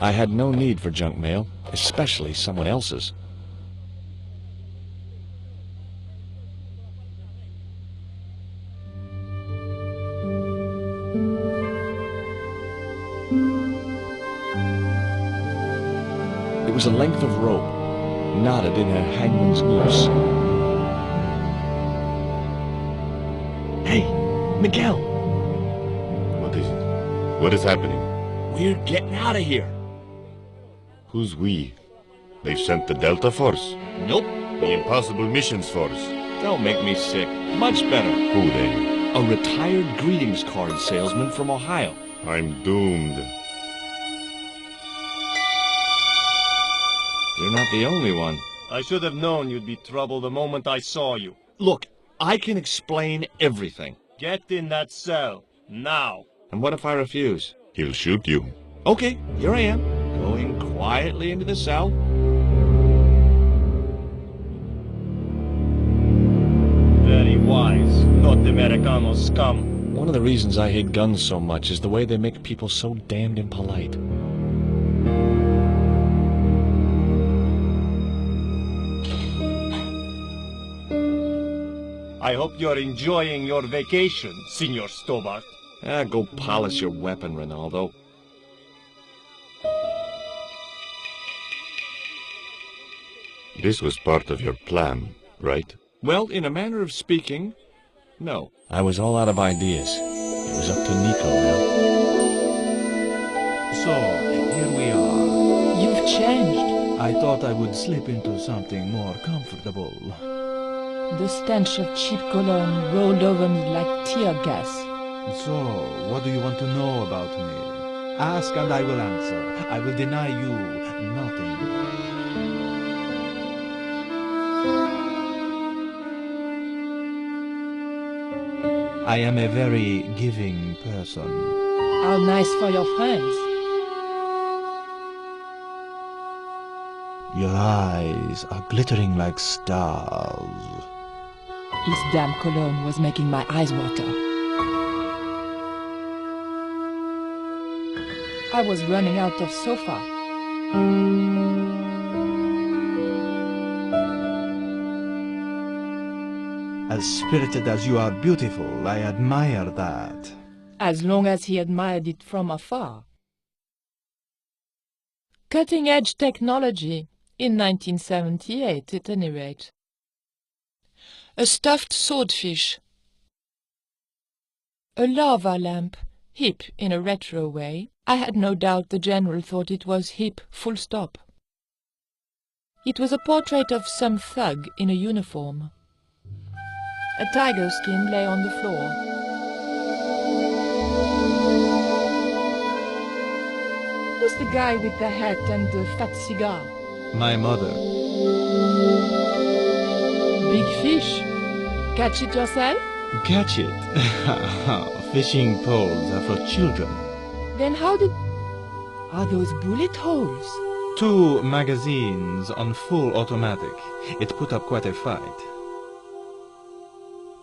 I had no need for junk mail, especially someone else's. It was a length of rope, knotted in a hangman's noose. Hey, Miguel! What is it? What is happening? We're getting out of here. Who's we? They've sent the Delta Force? Nope. The Impossible Missions Force? Don't make me sick. Much better. Who then? A retired greetings card salesman from Ohio. I'm doomed. You're not the only one. I should have known you'd be trouble the moment I saw you. Look, I can explain everything. Get in that cell, now. And what if I refuse? He'll shoot you. Okay, here I am, going quietly into the cell. Very wise, not Americano scum. One of the reasons I hate guns so much is the way they make people so damned impolite. I hope you're enjoying your vacation, Senor Stobart. Go polish your weapon, Ronaldo. This was part of your plan, right? Well, in a manner of speaking, no. I was all out of ideas. It was up to Nico now. So, here we are. You've changed. I thought I would slip into something more comfortable. The stench of cheap cologne rolled over me like tear gas. So, what do you want to know about me? Ask and I will answer. I will deny you nothing. I am a very giving person. How nice for your friends. Your eyes are glittering like stars. His damn cologne was making my eyes water. I was running out of sofa. As spirited as you are beautiful, I admire that. As long as he admired it from afar. Cutting-edge technology, in 1978 at any rate. A stuffed swordfish. A lava lamp, hip in a retro way. I had no doubt the general thought it was hip, full stop. It was a portrait of some thug in a uniform. A tiger skin lay on the floor. Who's the guy with the hat and the fat cigar? My mother. Big fish. Catch it yourself? Catch it? Fishing poles are for children. Then how did... Are those bullet holes? 2 magazines on full automatic. It put up quite a fight.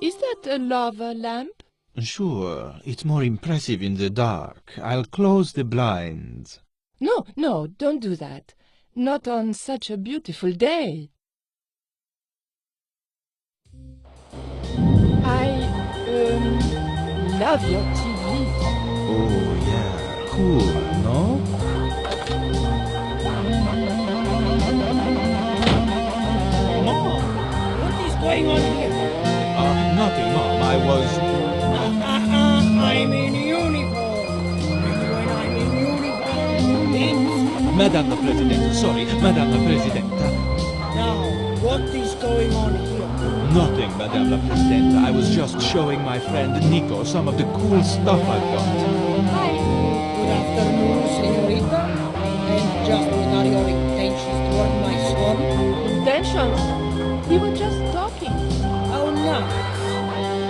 Is that a lava lamp? Sure, it's more impressive in the dark. I'll close the blinds. No, don't do that. Not on such a beautiful day. I love your TV. Oh, yeah. Cool, no? Mom, what is going on here? Nothing, Mom. I was... I'm in uniform. And when I'm in uniform, things... Madame la Presidente, sorry, Madame la Presidente. Now, what is going on here? Nothing, Madame la Presidente. I was just showing my friend Nico some of the cool stuff I've got. Hi. Good afternoon, señorita. And just what are your intentions toward my son? Intentions? We were just talking. How nice.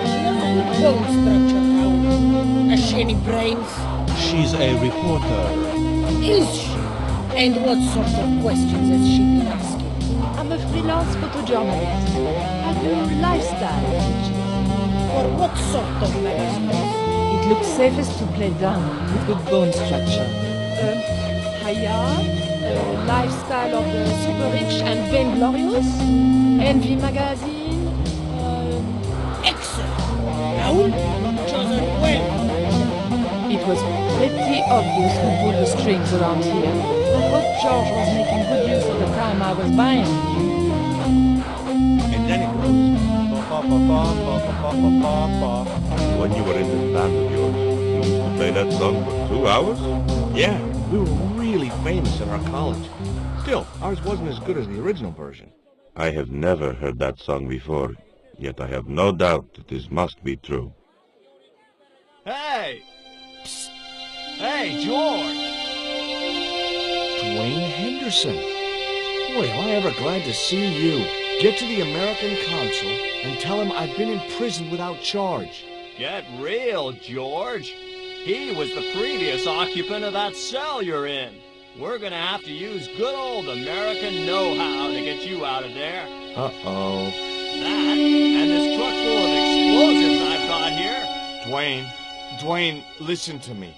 She has a good bone structure, how... Has she any brains? She's a reporter. Is she? And what sort of questions has she been asking? I'm a freelance photojournalist. I do lifestyle pictures. For what sort of magazines? It looks safest to play dumb with good bone structure. Hiya, lifestyle of the super rich and vainglorious, Envy magazine. Excellent. Raoul, chosen well. It was pretty obvious who pulled the strings around here. I hope George was making good use of the time I was buying. And then it goes. When you were in this band of yours, you used to play that song for 2 hours? Yeah, we were really famous in our college. Still, ours wasn't as good as the original version. I have never heard that song before, yet I have no doubt that this must be true. Hey! Psst. Hey, George! Dwayne Henderson. Boy, am I ever glad to see you. Get to the American consul and tell him I've been imprisoned without charge. Get real, George. He was the previous occupant of that cell you're in. We're gonna have to use good old American know-how to get you out of there. Uh-oh. That, and this truck full of explosives I've got here. Dwayne, listen to me.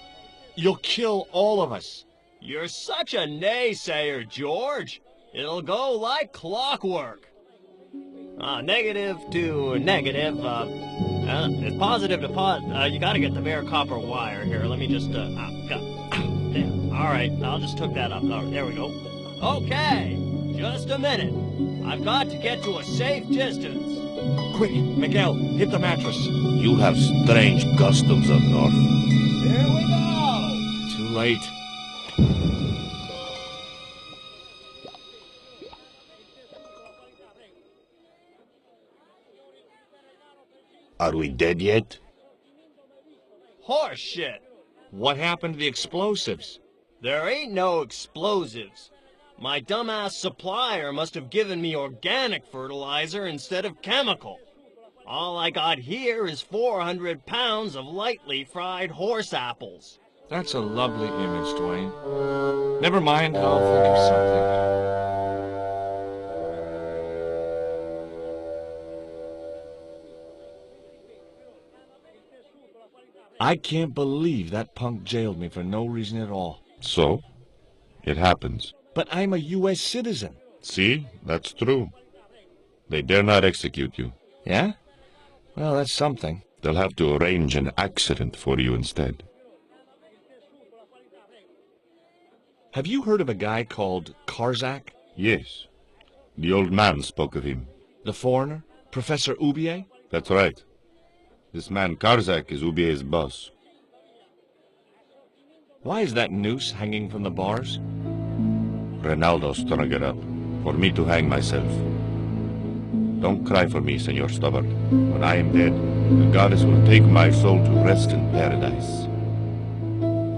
You'll kill all of us. You're such a naysayer, George. It'll go like clockwork. Negative to negative, it's positive to you gotta get the bare copper wire here. Let me just, damn. Alright, I'll just hook that up. There we go. Okay, just a minute. I've got to get to a safe distance. Quick, Miguel, hit the mattress. You have strange customs up north. Here we go! Too late. Are we dead yet? Horse shit. What happened to the explosives? There ain't no explosives. My dumbass supplier must have given me organic fertilizer instead of chemical. All I got here is 400 pounds of lightly fried horse apples. That's a lovely image, Dwayne. Never mind, I'll think of something. I can't believe that punk jailed me for no reason at all. So? It happens. But I'm a U.S. citizen. See? That's true. They dare not execute you. Yeah? Well, that's something. They'll have to arrange an accident for you instead. Have you heard of a guy called Karzak? Yes. The old man spoke of him. The foreigner? Professor Oubier? That's right. This man Karzak is Ubier's boss. Why is that noose hanging from the bars? Ronaldo strung it up. For me to hang myself. Don't cry for me, Senor Stubborn. When I am dead, the goddess will take my soul to rest in paradise.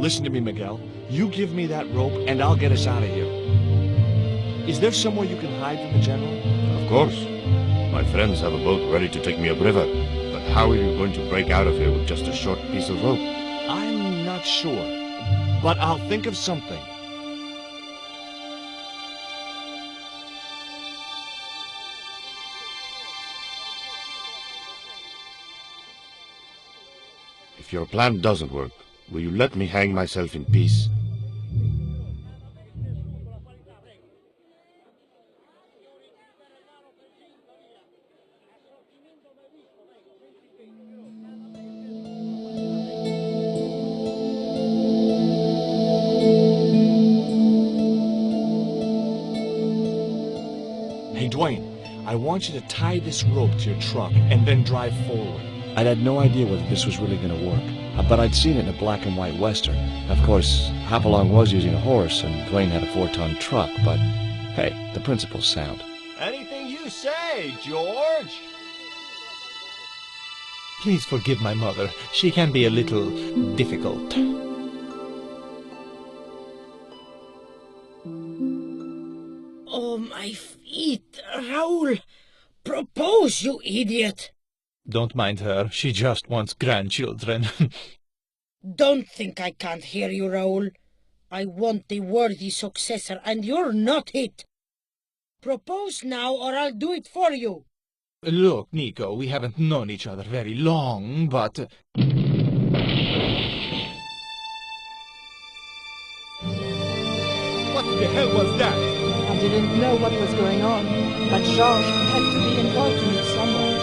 Listen to me, Miguel. You give me that rope, and I'll get us out of here. Is there somewhere you can hide from the General? Of course. My friends have a boat ready to take me upriver. But how are you going to break out of here with just a short piece of rope? I'm not sure. But I'll think of something. If your plan doesn't work, will you let me hang myself in peace? Hey, Dwayne, I want you to tie this rope to your truck and then drive forward. I'd had no idea whether this was really going to work, but I'd seen it in a black and white western. Of course, Hopalong was using a horse, and Dwayne had a 4-ton truck, but hey, the principle's sound. Anything you say, George. Please forgive my mother. She can be a little difficult. Oh, my feet, Raoul! Propose, you idiot! Don't mind her. She just wants grandchildren. Don't think I can't hear you, Raoul. I want the worthy successor, and you're not it. Propose now, or I'll do it for you. Look, Nico, we haven't known each other very long, but... What the hell was that? I didn't know what was going on, but Georges had to be involved in it somewhere.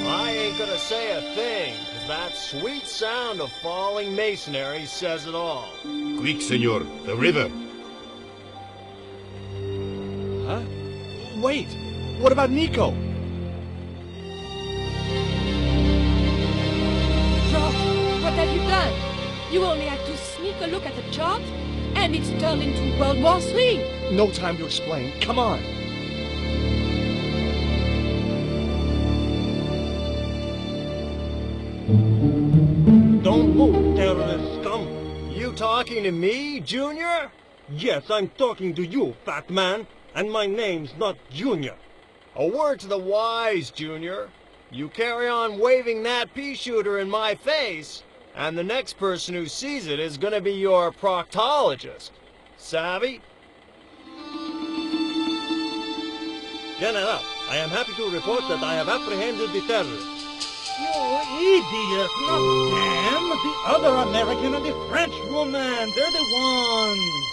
I ain't gonna say a thing, 'cause that sweet sound of falling masonry says it all. Quick, senor, the river. Huh? Wait, what about Nico? Georges, what have you done? You only had to sneak a look at the chart, and it's turned into World War III. No time to explain. Come on. Don't move, terrorist scum! You talking to me, Junior? Yes, I'm talking to you, fat man, and my name's not Junior. A word to the wise, Junior. You carry on waving that pea shooter in my face, and the next person who sees it is gonna be your proctologist. Savvy? General, I am happy to report that I have apprehended the terrorists. You idiot, not them! The other American and the French woman! They're the ones!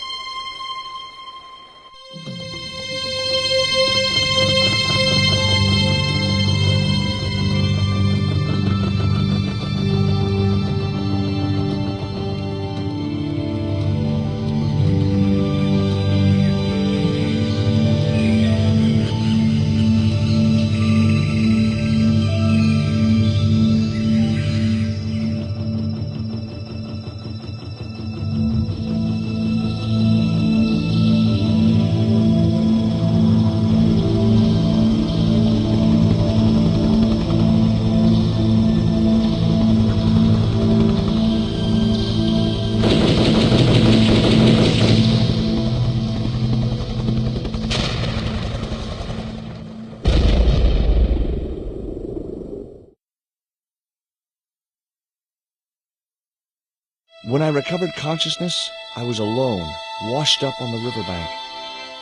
When I recovered consciousness, I was alone, washed up on the riverbank.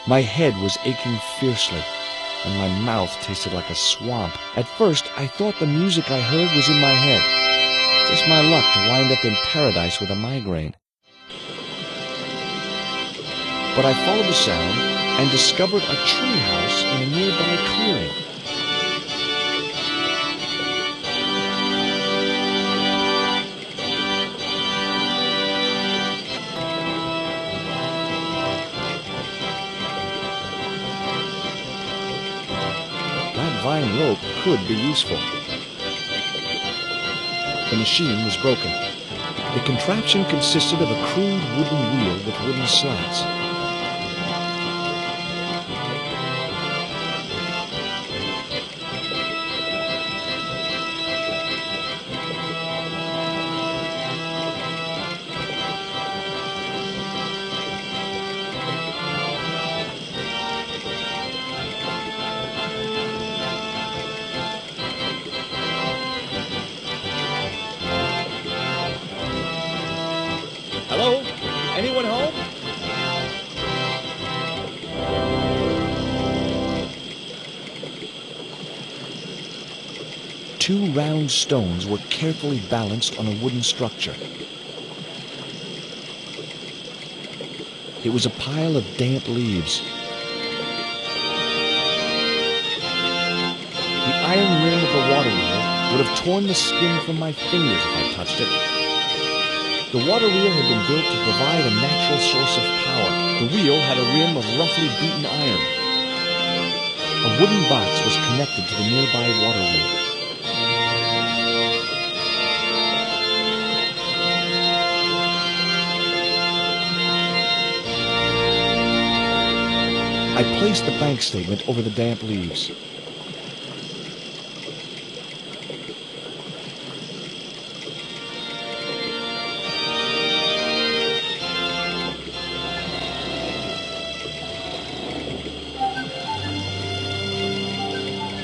My head was aching fiercely, and my mouth tasted like a swamp. At first, I thought the music I heard was in my head. Just my luck to wind up in paradise with a migraine. But I followed the sound and discovered a treehouse in a nearby clearing. That vine rope could be useful. the machine was broken. The contraption consisted of a crude wooden wheel with wooden slats. Hello? Anyone home? Two round stones were carefully balanced on a wooden structure. It was a pile of damp leaves. The iron rim of the water wheel would have torn the skin from my fingers if I touched it. The water wheel had been built to provide a natural source of power. The wheel had a rim of roughly beaten iron. A wooden box was connected to the nearby water wheel. I placed the bank statement over the damp leaves.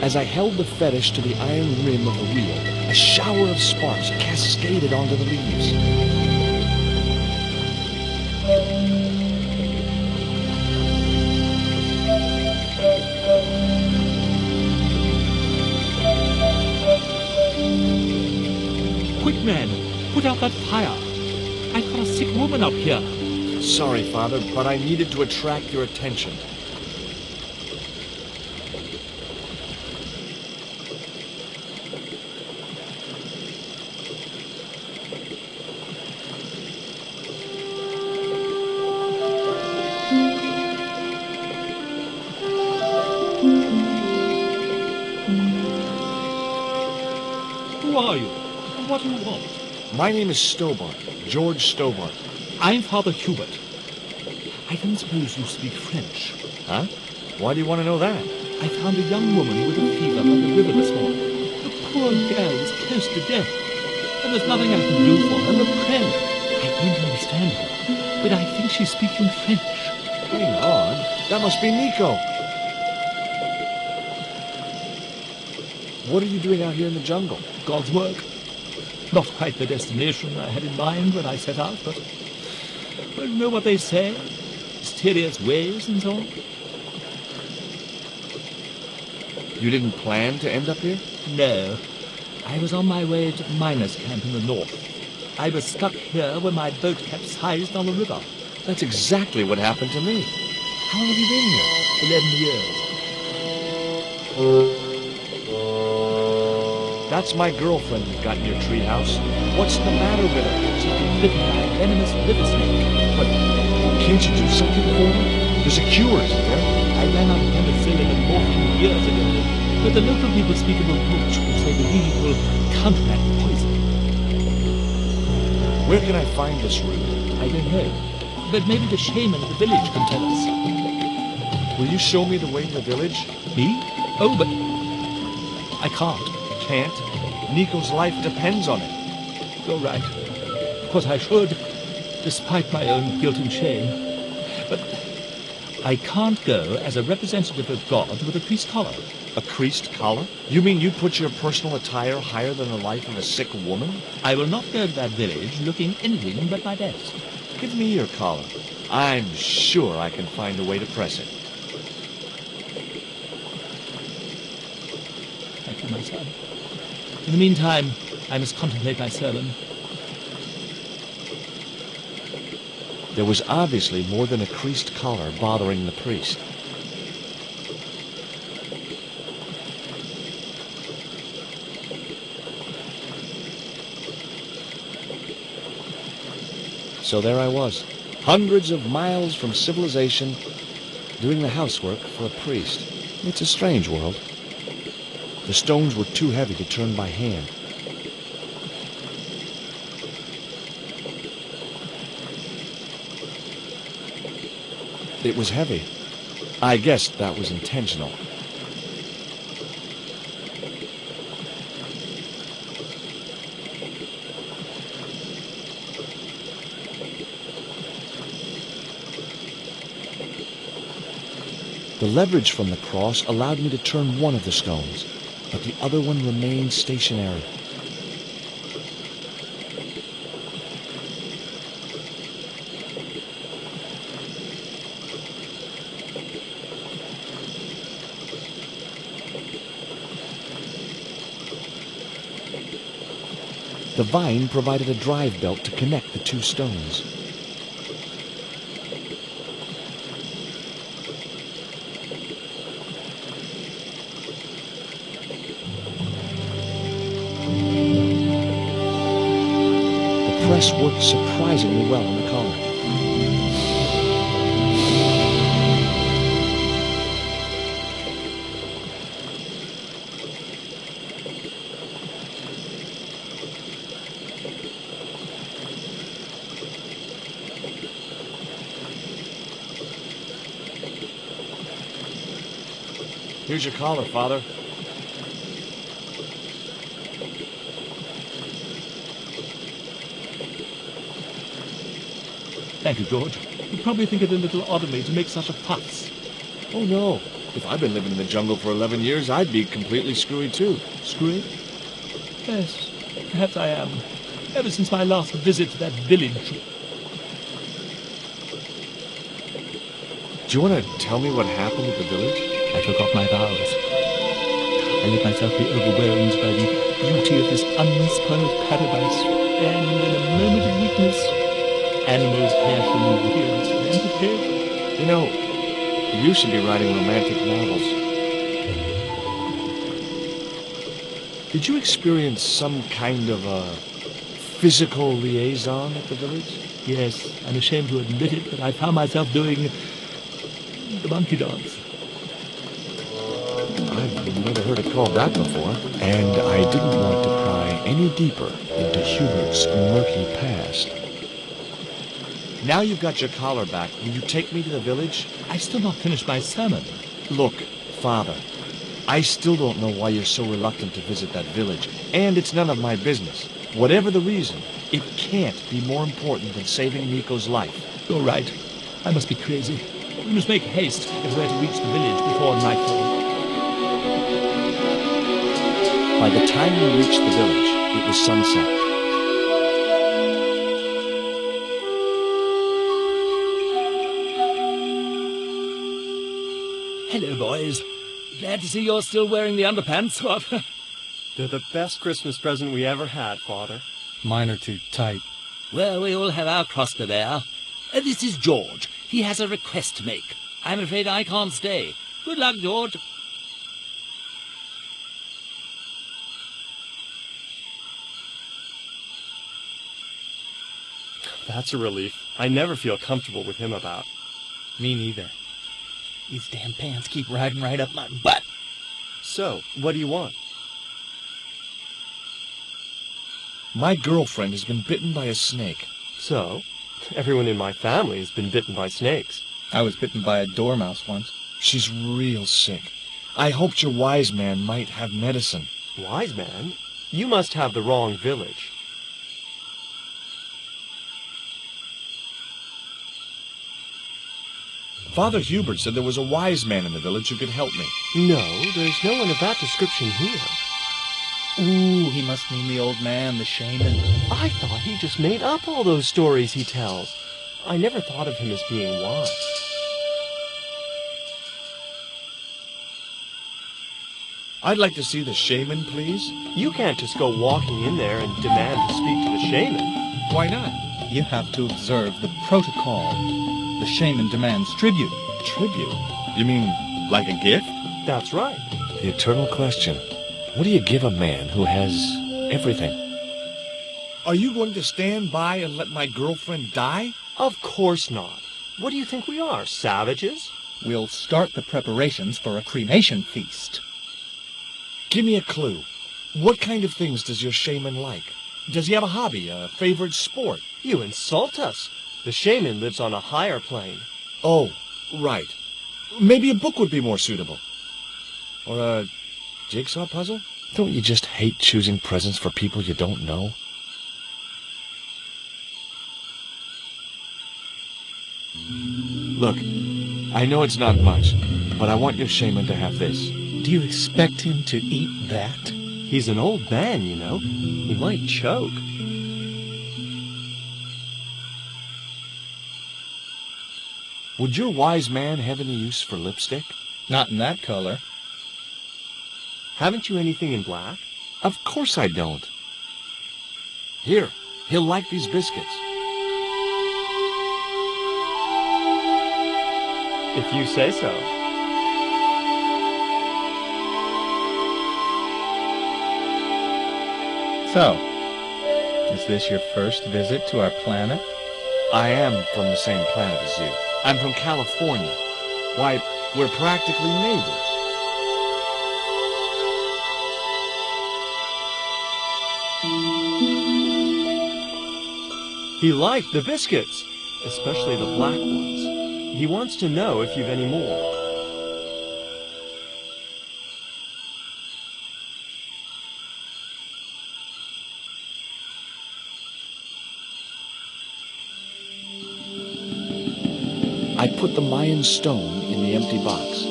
As I held the fetish to the iron rim of the wheel, a shower of sparks cascaded onto the leaves. Quick, man! Put out that fire! I've got a sick woman up here. Sorry, Father, but I needed to attract your attention. Who are you? What do you want? My name is Stobart, George Stobart. I'm Father Hubert. I don't suppose you speak French. Huh? Why do you want to know that? I found a young woman with a fever by the river this morning. The poor girl is close to death, and there's nothing I can do for her but pray. I don't understand her, but I think she's speaking French. Hang on. That must be Nico. What are you doing out here in the jungle? God's work. Not quite the destination I had in mind when I set out, but... well, you know what they say? Mysterious ways and so on. You didn't plan to end up here? No. I was on my way to the miners' camp in the north. I was stuck here when my boat capsized on the river. That's exactly what happened to me. How long have you been here? 11 years. That's my girlfriend you've got in your treehouse. What's the matter with her? She's been bitten by a venomous river snake. But can't you do something for her? There's a cure, isn't there? I ran out of penicillin and morphine years ago, but the local people speak of a root which they believe will counteract poison. Where can I find this root? I don't know, but maybe the shaman of the village can tell us. Will you show me the way to the village? Me? Oh, but I can't. Can't? Nico's life depends on it. You're right. Of course I should, despite my own guilt and shame. But I can't go as a representative of God with a priest collar. A priest collar? You mean you put your personal attire higher than the life of a sick woman? I will not go to that village looking anything but my best. Give me your collar. I'm sure I can find a way to press it. Thank you, my son. In the meantime, I must contemplate my sermon. There was obviously more than a creased collar bothering the priest. So there I was, hundreds of miles from civilization, doing the housework for a priest. It's a strange world. The stones were too heavy to turn by hand. It was heavy. I guess that was intentional. The leverage from the cross allowed me to turn one of the stones, but the other one remained stationary. The vine provided a drive belt to connect the two stones. The press worked surprisingly well on the collar. Here's your collar, Father. Thank you, George. You probably think it a little odd of me to make such a fuss. Oh, no. If I'd been living in the jungle for 11 years, I'd be completely screwy, too. Screwy? Yes, perhaps I am. Ever since my last visit to that village. Do you want to tell me what happened at the village? I took off my vows. I let myself be overwhelmed by the beauty of this unspoiled paradise, and in a moment of weakness, animals' passion appears and prepared. You know, you should be writing romantic novels. Did you experience some kind of a physical liaison at the village? Yes, I'm ashamed to admit it, but I found myself doing the monkey dance. I've never heard it called that before. And I didn't want to pry any deeper into Hubert's murky past. Now you've got your collar back, will you take me to the village? I've still not finished my sermon. Look, Father, I still don't know why you're so reluctant to visit that village, and it's none of my business. Whatever the reason, it can't be more important than saving Nico's life. You're right. I must be crazy. We must make haste if we're to reach the village before nightfall. By the time we reached the village, it was sunset. Hello, boys. Glad to see you're still wearing the underpants. What? They're the best Christmas present we ever had, Father. Mine are too tight. Well, we all have our cross to bear. This is George. He has a request to make. I'm afraid I can't stay. Good luck, George. That's a relief. I never feel comfortable with him about. Me neither. These damn pants keep riding right up my butt. So, what do you want? My girlfriend has been bitten by a snake. So? Everyone in my family has been bitten by snakes. I was bitten by a dormouse once. She's real sick. I hoped your wise man might have medicine. Wise man? You must have the wrong village. Father Hubert said there was a wise man in the village who could help me. No, there's no one of that description here. Ooh, he must mean the old man, the shaman. I thought he just made up all those stories he tells. I never thought of him as being wise. I'd like to see the shaman, please. You can't just go walking in there and demand to speak to the shaman. Why not? You have to observe the protocol. The shaman demands tribute. Tribute? You mean like a gift? That's right. The eternal question. What do you give a man who has everything? Are you going to stand by and let my girlfriend die? Of course not. What do you think we are, savages? We'll start the preparations for a cremation feast. Give me a clue. What kind of things does your shaman like? Does he have a hobby, a favorite sport? You insult us. The shaman lives on a higher plane. Oh, Right. Maybe a book would be more suitable. Or a jigsaw puzzle? Don't you just hate choosing presents for people you don't know? Look, I know it's not much, but I want your shaman to have this. Do you expect him to eat that? He's an old man, you know. He might choke. Would your wise man have any use for lipstick? Not in that color. Haven't you anything in black? Of course I don't. Here, he'll like these biscuits. If you say so. So, is this your first visit to our planet? I am from the same planet as you. I'm from California. Why, we're practically neighbors. He liked the biscuits, especially the black ones. He wants to know if you've any more. I put the Mayan stone in the empty box.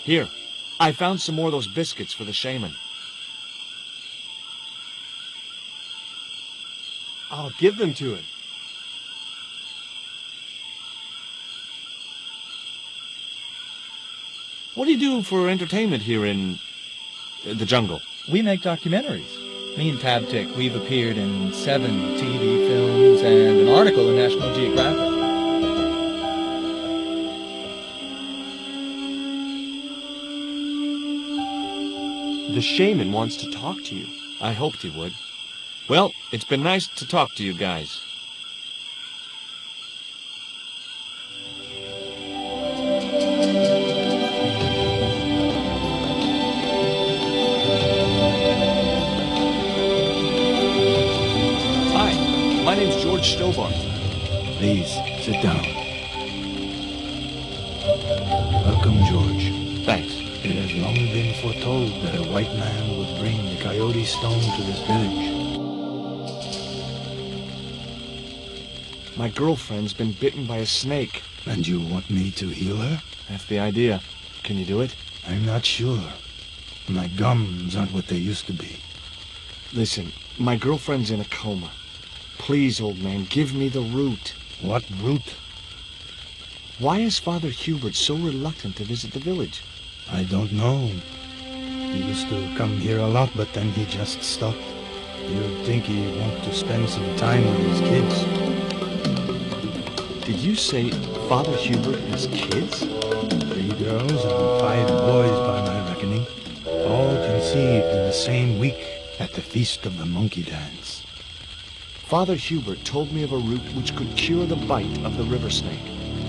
Here, I found some more of those biscuits for the shaman. I'll give them to him. What do you do for entertainment here in the jungle? We make documentaries. Me and Tabtic, we've appeared in 7 TV films and an article in National Geographic. The shaman wants to talk to you. I hoped he would. Well, it's been nice to talk to you guys. My name's George Stobart. Please, sit down. Welcome, George. Thanks. It has long been foretold that a white man would bring the Coyote Stone to this village. My girlfriend's been bitten by a snake. And you want me to heal her? That's the idea. Can you do it? I'm not sure. My gums aren't what they used to be. Listen, my girlfriend's in a coma. Please, old man, give me the root. What root? Why is Father Hubert so reluctant to visit the village? I don't know. He used to come here a lot, but then he just stopped. You'd think he'd want to spend some time with his kids. Did you say Father Hubert has kids? 3 girls and 5 boys by my reckoning. All conceived in the same week at the Feast of the Monkey Dance. Father Hubert told me of a root which could cure the bite of the river snake.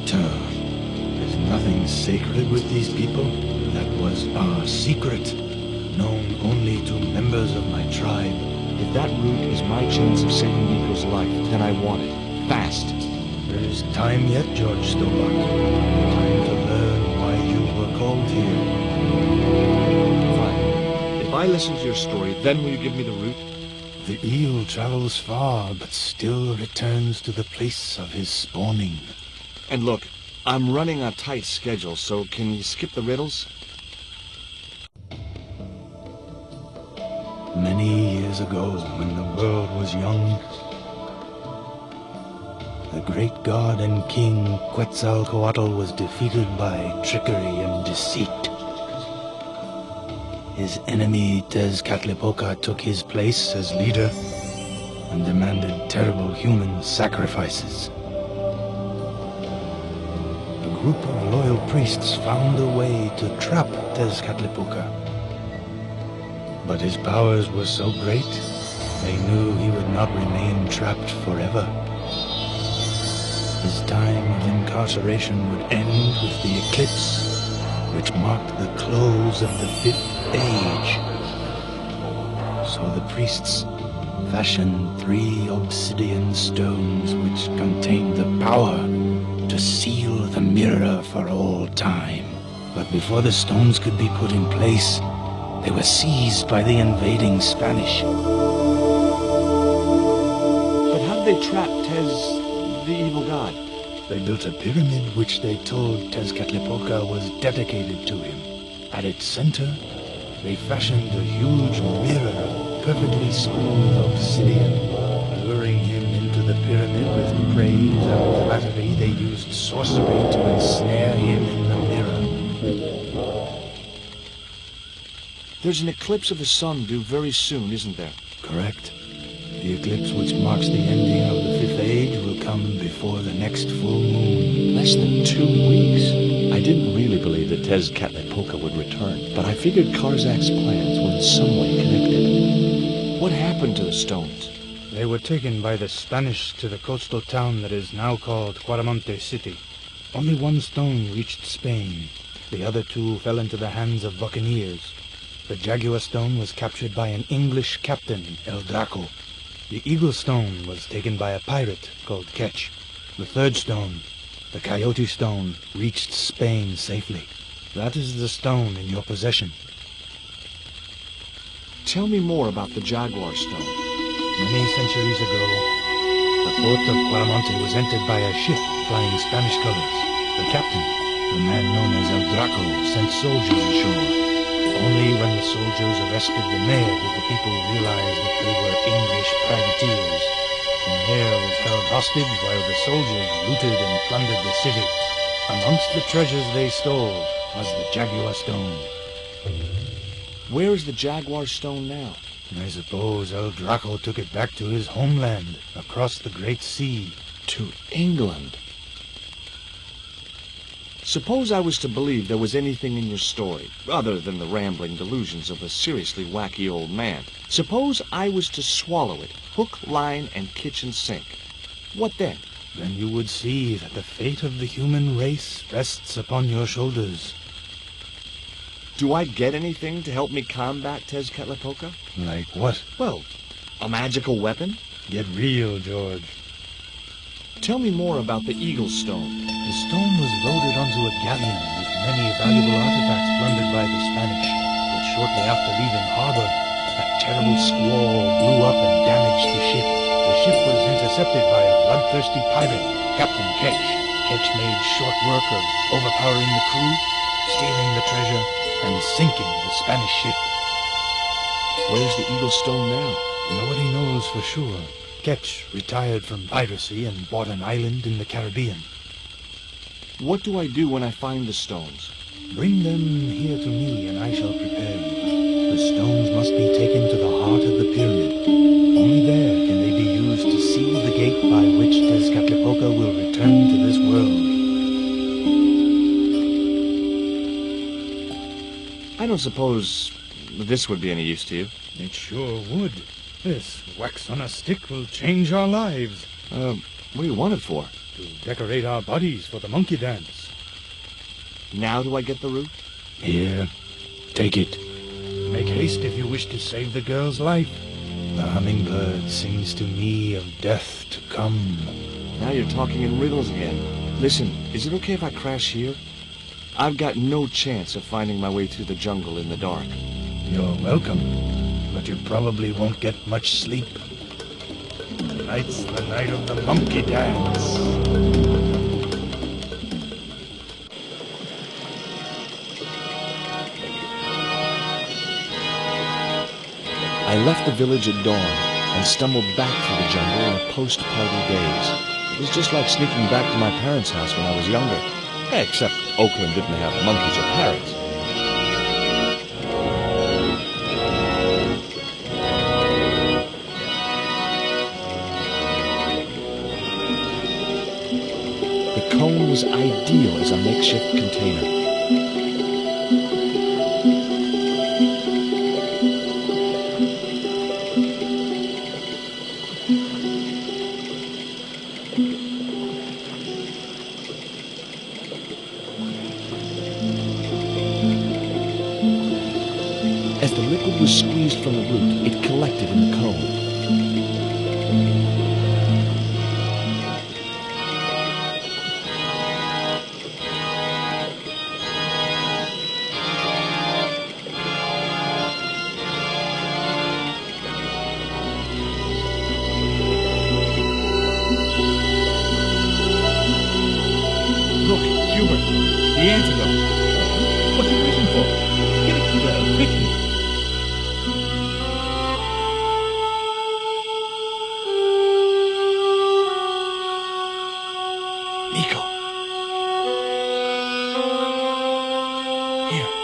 There's nothing sacred with these people. That was our secret, known only to members of my tribe. If that root is my chance of saving Nico's life, then I want it. Fast. There is time yet, George Stobart. Time to learn why you were called here. Fine. If I listen to your story, then will you give me the root? The eel travels far, but still returns to the place of his spawning. And look, I'm running a tight schedule, so can you skip the riddles? Many years ago, when the world was young, the great god and king Quetzalcoatl was defeated by trickery and deceit. His enemy Tezcatlipoca took his place as leader and demanded terrible human sacrifices. A group of loyal priests found a way to trap Tezcatlipoca. But his powers were so great, they knew he would not remain trapped forever. His time of incarceration would end with the eclipse, which marked the close of the 5th age. So the priests fashioned 3 obsidian stones which contained the power to seal the mirror for all time. But before the stones could be put in place, they were seized by the invading Spanish. But how did they trap Tez, the evil god? They built a pyramid which they told Tezcatlipoca was dedicated to him. At its center, they fashioned a huge mirror of perfectly smooth obsidian. Luring him into the pyramid with praise and flattery, they used sorcery to ensnare him in the mirror. There's an eclipse of the sun due very soon, isn't there? Correct. The eclipse which marks the ending of the 5th age will come before the next full moon. Less than 2 weeks. I didn't really believe that Tezcatlipoca would return, but I figured Karzak's plans were in some way connected. What happened to the stones? They were taken by the Spanish to the coastal town that is now called Cuaramonte City. Only 1 stone reached Spain. The other 2 fell into the hands of buccaneers. The Jaguar stone was captured by an English captain, El Draco. The Eagle stone was taken by a pirate called Ketch. The 3rd stone, the Coyote stone, reached Spain safely. That is the stone in your possession. Tell me more about the Jaguar stone. Many centuries ago, the port of Cuaramonte was entered by a ship flying Spanish colors. The captain, the man known as El Draco, sent soldiers ashore. Only when the soldiers arrested the mayor did the people realize that they were English privateers. The mayor was held hostage while the soldiers looted and plundered the city. Amongst the treasures they stole was the Jaguar stone. Where is the Jaguar stone now? I suppose El Draco took it back to his homeland, across the Great Sea. To England. Suppose I was to believe there was anything in your story, other than the rambling delusions of a seriously wacky old man. Suppose I was to swallow it, hook, line, and kitchen sink. What then? Then you would see that the fate of the human race rests upon your shoulders. Do I get anything to help me combat Tezcatlipoca? Like what? Well, a magical weapon? Get real, George. Tell me more about the Eagle Stone. The stone was loaded onto a galleon with many valuable artifacts plundered by the Spanish. But shortly after leaving harbor, a terrible squall blew up and damaged the ship. The ship was intercepted by a bloodthirsty pirate, Captain Ketch. Ketch made short work of overpowering the crew, stealing the treasure, and sinking the Spanish ship. Where's the Eagle Stone now? Nobody knows for sure. Ketch retired from piracy and bought an island in the Caribbean. What do I do when I find the stones? Bring them here to me and I shall prepare you. The stones must be taken to the heart of the pyramid. Only there can they be used to seal the gate by which Tezcatlipoca will return to this world. I don't suppose this would be any use to you. It sure would. This wax on a stick will change our lives. What do you want it for? To decorate our bodies for the monkey dance. Now do I get the root? Here, take it. Make haste if you wish to save the girl's life. The hummingbird sings to me of death to come. Now you're talking in riddles again. Listen, is it okay if I crash here? I've got no chance of finding my way through the jungle in the dark. You're welcome, but you probably won't get much sleep. Tonight's the night of the monkey dance. I left the village at dawn and stumbled back through the jungle in a post-party daze. It was just like sneaking back to my parents' house when I was younger. Except Oakland didn't have monkeys or parrots. The cone was ideal as a makeshift container. As the liquid was squeezed from the root, it collected in the cone. The antidote. What are you waiting for? Get it, quickly. Nico.